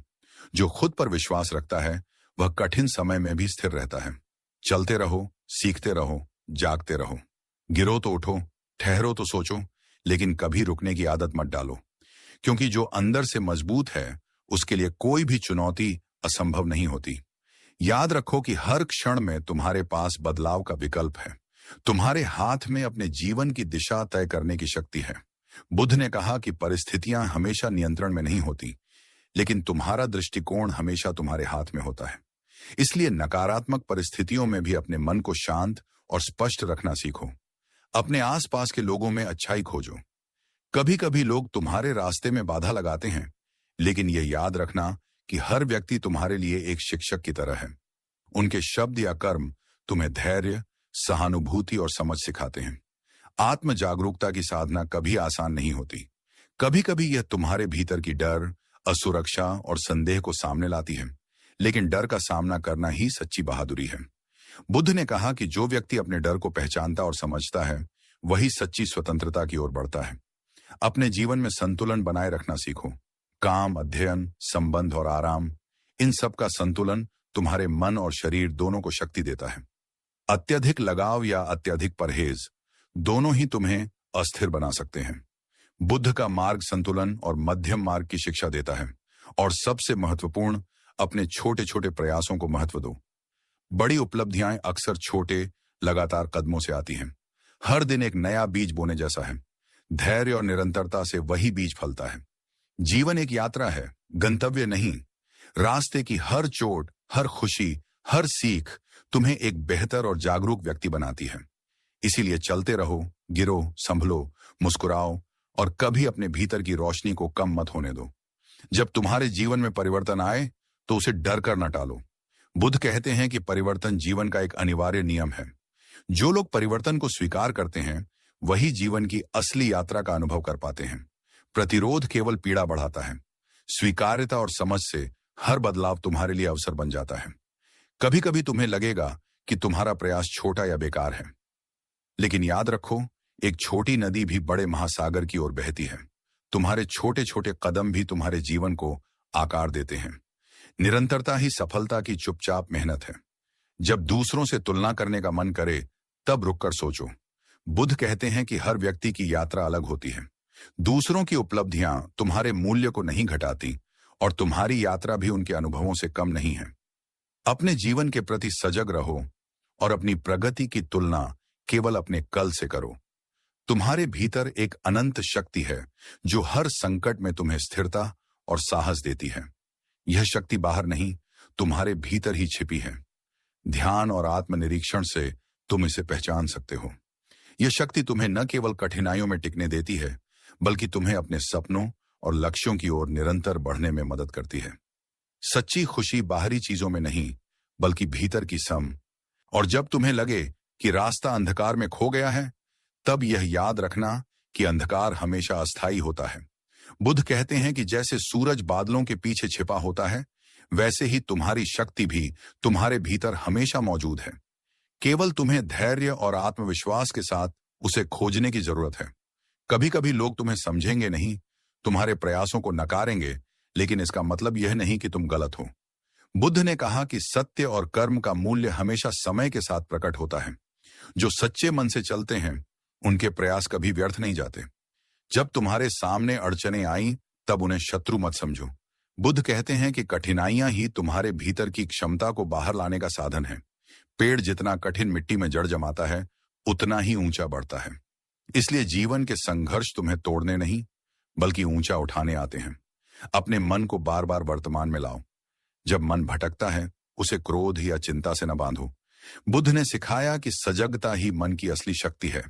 [SPEAKER 1] जो खुद पर विश्वास रखता है वह कठिन समय में भी स्थिर रहता है। चलते रहो, सीखते रहो, जागते रहो। गिरो तो उठो, ठहरो तो सोचो, लेकिन कभी रुकने की आदत मत डालो, क्योंकि जो अंदर से मजबूत है उसके लिए कोई भी चुनौती असंभव नहीं होती। याद रखो कि हर क्षण में तुम्हारे पास बदलाव का विकल्प है। तुम्हारे हाथ में अपने जीवन की दिशा तय करने की शक्ति है। बुद्ध ने कहा कि परिस्थितियां हमेशा नियंत्रण में नहीं होती, लेकिन तुम्हारा दृष्टिकोण हमेशा तुम्हारे हाथ में होता है। इसलिए नकारात्मक परिस्थितियों में भी अपने मन को शांत और स्पष्ट रखना सीखो। अपने आसपास के लोगों में अच्छाई खोजो। कभी कभी लोग तुम्हारे रास्ते में बाधा लगाते हैं, लेकिन यह याद रखना कि हर व्यक्ति तुम्हारे लिए एक शिक्षक की तरह है। उनके शब्द या कर्म तुम्हें धैर्य, सहानुभूति और समझ सिखाते हैं। आत्म जागरूकता की साधना कभी आसान नहीं होती। कभी कभी यह तुम्हारे भीतर की डर, असुरक्षा और संदेह को सामने लाती है, लेकिन डर का सामना करना ही सच्ची बहादुरी है। बुद्ध ने कहा कि जो व्यक्ति अपने डर को पहचानता और समझता है वही सच्ची स्वतंत्रता की ओर बढ़ता है। अपने जीवन में संतुलन बनाए रखना सीखो। काम, अध्ययन, संबंध और आराम, इन सब का संतुलन तुम्हारे मन और शरीर दोनों को शक्ति देता है। अत्यधिक लगाव या अत्यधिक परहेज दोनों ही तुम्हें अस्थिर बना सकते हैं। बुद्ध का मार्ग संतुलन और मध्यम मार्ग की शिक्षा देता है। और सबसे महत्वपूर्ण, अपने छोटे छोटे प्रयासों को महत्व दो। बड़ी उपलब्धियां अक्सर छोटे, लगातार कदमों से आती हैं। हर दिन एक नया बीज बोने जैसा है। धैर्य और निरंतरता से वही बीज फलता है। जीवन एक यात्रा है, गंतव्य नहीं। रास्ते की हर चोट, हर खुशी, हर सीख तुम्हें एक बेहतर और जागरूक व्यक्ति बनाती है। इसीलिए चलते रहो, गिरो, संभलो, मुस्कुराओ और कभी अपने भीतर की रोशनी को कम मत होने दो। जब तुम्हारे जीवन में परिवर्तन आए तो उसे डर कर न टालो। बुद्ध कहते हैं कि परिवर्तन जीवन का एक अनिवार्य नियम है। जो लोग परिवर्तन को स्वीकार करते हैं वही जीवन की असली यात्रा का अनुभव कर पाते हैं। प्रतिरोध केवल पीड़ा बढ़ाता है। स्वीकार्यता और समझ से हर बदलाव तुम्हारे लिए अवसर बन जाता है। कभी कभी तुम्हें लगेगा कि तुम्हारा प्रयास छोटा या बेकार है, लेकिन याद रखो, एक छोटी नदी भी बड़े महासागर की ओर बहती है। तुम्हारे छोटे छोटे कदम भी तुम्हारे जीवन को आकार देते हैं। निरंतरता ही सफलता की चुपचाप मेहनत है। जब दूसरों से तुलना करने का मन करे तब रुककर सोचो। बुद्ध कहते हैं कि हर व्यक्ति की यात्रा अलग होती है। दूसरों की उपलब्धियां तुम्हारे मूल्य को नहीं घटाती और तुम्हारी यात्रा भी उनके अनुभवों से कम नहीं है। अपने जीवन के प्रति सजग रहो और अपनी प्रगति की तुलना केवल अपने कल से करो। तुम्हारे भीतर एक अनंत शक्ति है जो हर संकट में तुम्हें स्थिरता और साहस देती है। यह शक्ति बाहर नहीं, तुम्हारे भीतर ही छिपी है। ध्यान और आत्मनिरीक्षण से तुम इसे पहचान सकते हो। यह शक्ति तुम्हें न केवल कठिनाइयों में टिकने देती है, बल्कि तुम्हें अपने सपनों और लक्ष्यों की ओर निरंतर बढ़ने में मदद करती है। सच्ची खुशी बाहरी चीजों में नहीं, बल्कि भीतर की सम। और जब तुम्हें लगे कि रास्ता अंधकार में खो गया है, तब यह याद रखना कि अंधकार हमेशा अस्थायी होता है। बुद्ध कहते हैं कि जैसे सूरज बादलों के पीछे छिपा होता है, वैसे ही तुम्हारी शक्ति भी तुम्हारे भीतर हमेशा मौजूद है। केवल तुम्हें धैर्य और आत्मविश्वास के साथ उसे खोजने की जरूरत है। कभी कभी लोग तुम्हें समझेंगे नहीं, तुम्हारे प्रयासों को नकारेंगे, लेकिन इसका मतलब यह नहीं कि तुम गलत हो। बुद्ध ने कहा कि सत्य और कर्म का मूल्य हमेशा समय के साथ प्रकट होता है। जो सच्चे मन से चलते हैं उनके प्रयास कभी व्यर्थ नहीं जाते। जब तुम्हारे सामने अड़चनें आईं, तब उन्हें शत्रु मत समझो। बुद्ध कहते हैं कि कठिनाइयां ही तुम्हारे भीतर की क्षमता को बाहर लाने का साधन है। पेड़ जितना कठिन मिट्टी में जड़ जमाता है, उतना ही ऊंचा बढ़ता है। इसलिए जीवन के संघर्ष तुम्हें तोड़ने नहीं, बल्कि ऊंचा उठाने आते हैं। अपने मन को बार बार वर्तमान में लाओ। जब मन भटकता है, उसे क्रोध या चिंता से न बांधो। बुद्ध ने सिखाया कि सजगता ही मन की असली शक्ति है।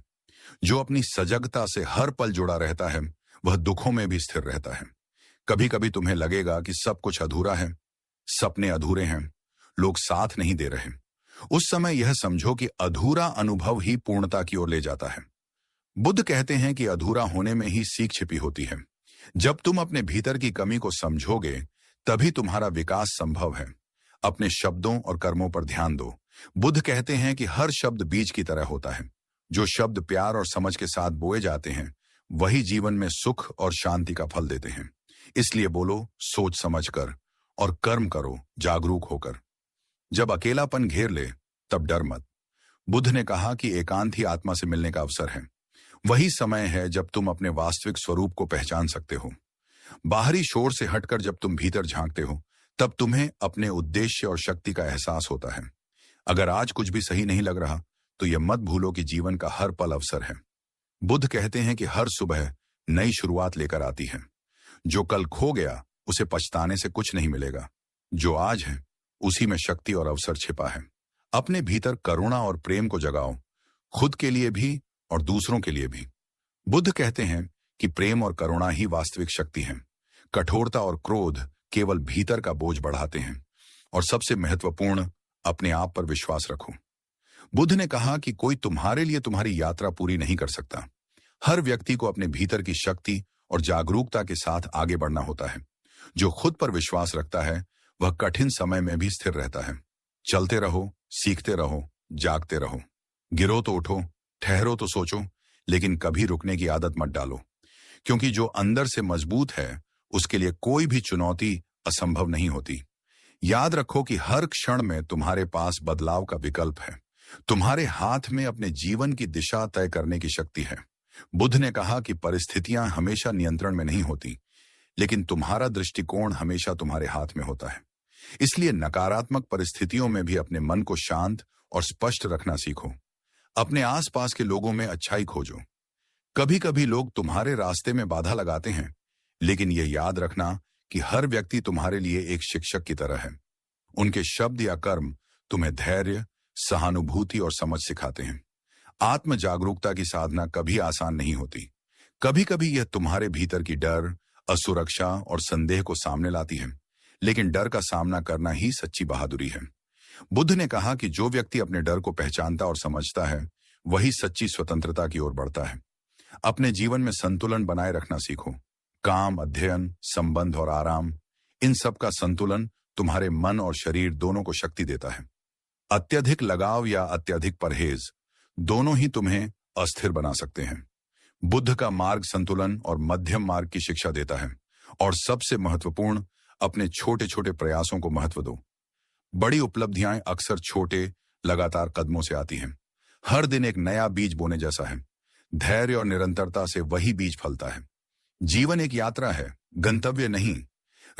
[SPEAKER 1] जो अपनी सजगता से हर पल जुड़ा रहता है, वह दुखों में भी स्थिर रहता है। कभी कभी तुम्हें लगेगा कि सब कुछ अधूरा है, सपने अधूरे हैं, लोग साथ नहीं दे रहे। उस समय यह समझो कि अधूरा अनुभव ही पूर्णता की ओर ले जाता है। बुद्ध कहते हैं कि अधूरा होने में ही सीख छिपी होती है। जब तुम अपने भीतर की कमी को समझोगे, तभी तुम्हारा विकास संभव है। अपने शब्दों और कर्मों पर ध्यान दो। बुद्ध कहते हैं कि हर शब्द बीज की तरह होता है। जो शब्द प्यार और समझ के साथ बोए जाते हैं, वही जीवन में सुख और शांति का फल देते हैं। इसलिए बोलो सोच समझकर और कर्म करो जागरूक होकर। जब अकेलापन घेर ले, तब डर मत। बुद्ध ने कहा कि एकांत ही आत्मा से मिलने का अवसर है। वही समय है जब तुम अपने वास्तविक स्वरूप को पहचान सकते हो। बाहरी शोर से हटकर जब तुम भीतर झांकते हो, तब तुम्हें अपने उद्देश्य और शक्ति का एहसास होता है। अगर आज कुछ भी सही नहीं लग रहा, तो यह मत भूलो कि जीवन का हर पल अवसर है। बुद्ध कहते हैं कि हर सुबह नई शुरुआत लेकर आती है। जो कल खो गया, उसे पछताने से कुछ नहीं मिलेगा। जो आज है, उसी में शक्ति और अवसर छिपा है। अपने भीतर करुणा और प्रेम को जगाओ, खुद के लिए भी और दूसरों के लिए भी। बुद्ध कहते हैं कि प्रेम और करुणा ही वास्तविक शक्ति है। कठोरता और क्रोध केवल भीतर का बोझ बढ़ाते हैं। और सबसे महत्वपूर्ण, अपने आप पर विश्वास रखो। बुद्ध ने कहा कि कोई तुम्हारे लिए तुम्हारी यात्रा पूरी नहीं कर सकता। हर व्यक्ति को अपने भीतर की शक्ति और जागरूकता के साथ आगे बढ़ना होता है। जो खुद पर विश्वास रखता है, वह कठिन समय में भी स्थिर रहता है। चलते रहो, सीखते रहो, जागते रहो। गिरो तो उठो, ठहरो तो सोचो, लेकिन कभी रुकने की आदत मत डालो। क्योंकि जो अंदर से मजबूत है, उसके लिए कोई भी चुनौती असंभव नहीं होती। याद रखो कि हर क्षण में तुम्हारे पास बदलाव का विकल्प है। तुम्हारे हाथ में अपने जीवन की दिशा तय करने की शक्ति है। बुद्ध ने कहा कि परिस्थितियां हमेशा नियंत्रण में नहीं होती, लेकिन तुम्हारा दृष्टिकोण हमेशा तुम्हारे हाथ में होता है। इसलिए नकारात्मक परिस्थितियों में भी अपने मन को शांत और स्पष्ट रखना सीखो। अपने आसपास के लोगों में अच्छाई खोजो। कभी कभी लोग तुम्हारे रास्ते में बाधा लगाते हैं, लेकिन यह याद रखना कि हर व्यक्ति तुम्हारे लिए एक शिक्षक की तरह है। उनके शब्द या कर्म तुम्हें धैर्य, सहानुभूति और समझ सिखाते हैं। आत्म जागरूकता की साधना कभी आसान नहीं होती। कभी कभी यह तुम्हारे भीतर की डर, असुरक्षा और संदेह को सामने लाती है, लेकिन डर का सामना करना ही सच्ची बहादुरी है। बुद्ध ने कहा कि जो व्यक्ति अपने डर को पहचानता और समझता है, वही सच्ची स्वतंत्रता की ओर बढ़ता है। अपने जीवन में संतुलन बनाए रखना सीखो। काम, अध्ययन, संबंध और आराम, इन सब का संतुलन तुम्हारे मन और शरीर दोनों को शक्ति देता है। अत्यधिक लगाव या अत्यधिक परहेज दोनों ही तुम्हें अस्थिर बना सकते हैं। बुद्ध का मार्ग संतुलन और मध्यम मार्ग की शिक्षा देता है। और सबसे महत्वपूर्ण, अपने छोटे छोटे प्रयासों को महत्व दो। बड़ी उपलब्धियां अक्सर छोटे, लगातार कदमों से आती हैं। हर दिन एक नया बीज बोने जैसा है। धैर्य और निरंतरता से वही बीज फलता है। जीवन एक यात्रा है, गंतव्य नहीं।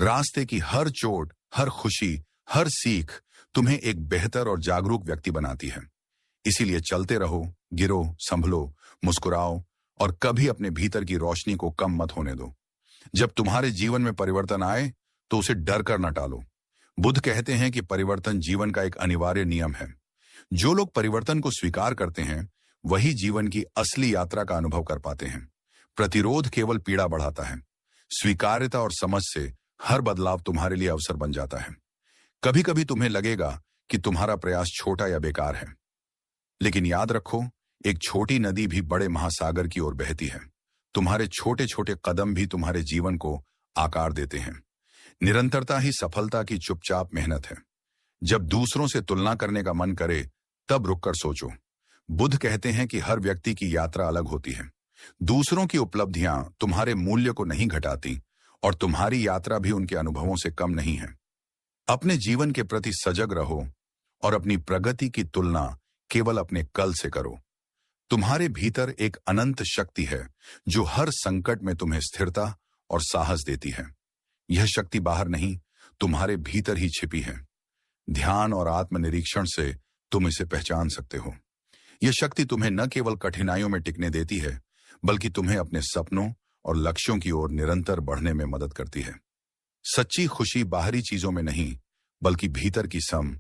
[SPEAKER 1] रास्ते की हर चोट, हर खुशी, हर सीख तुम्हें एक बेहतर और जागरूक व्यक्ति बनाती है। इसीलिए चलते रहो, गिरो, संभलो, मुस्कुराओ और कभी अपने भीतर की रोशनी को कम मत होने दो। जब तुम्हारे जीवन में परिवर्तन आए, तो उसे डर कर न टालो। बुद्ध कहते हैं कि परिवर्तन जीवन का एक अनिवार्य नियम है। जो लोग परिवर्तन को स्वीकार करते हैं, वही जीवन की असली यात्रा का अनुभव कर पाते हैं। प्रतिरोध केवल पीड़ा बढ़ाता है। स्वीकार्यता और समझ से हर बदलाव तुम्हारे लिए अवसर बन जाता है। कभी कभी तुम्हें लगेगा कि तुम्हारा प्रयास छोटा या बेकार है, लेकिन याद रखो, एक छोटी नदी भी बड़े महासागर की ओर बहती है। तुम्हारे छोटे छोटे कदम भी तुम्हारे जीवन को आकार देते हैं। निरंतरता ही सफलता की चुपचाप मेहनत है। जब दूसरों से तुलना करने का मन करे, तब रुककर सोचो। बुद्ध कहते हैं कि हर व्यक्ति की यात्रा अलग होती है। दूसरों की उपलब्धियां तुम्हारे मूल्य को नहीं घटाती और तुम्हारी यात्रा भी उनके अनुभवों से कम नहीं है। अपने जीवन के प्रति सजग रहो और अपनी प्रगति की तुलना केवल अपने कल से करो। तुम्हारे भीतर एक अनंत शक्ति है जो हर संकट में तुम्हें स्थिरता और साहस देती है। यह शक्ति बाहर नहीं, तुम्हारे भीतर ही छिपी है। ध्यान और आत्मनिरीक्षण से तुम इसे पहचान सकते हो। यह शक्ति तुम्हें न केवल कठिनाइयों में टिकने देती है, बल्कि तुम्हें अपने सपनों और लक्ष्यों की ओर निरंतर बढ़ने में मदद करती है। सच्ची खुशी बाहरी चीजों में नहीं, बल्कि भीतर की सम,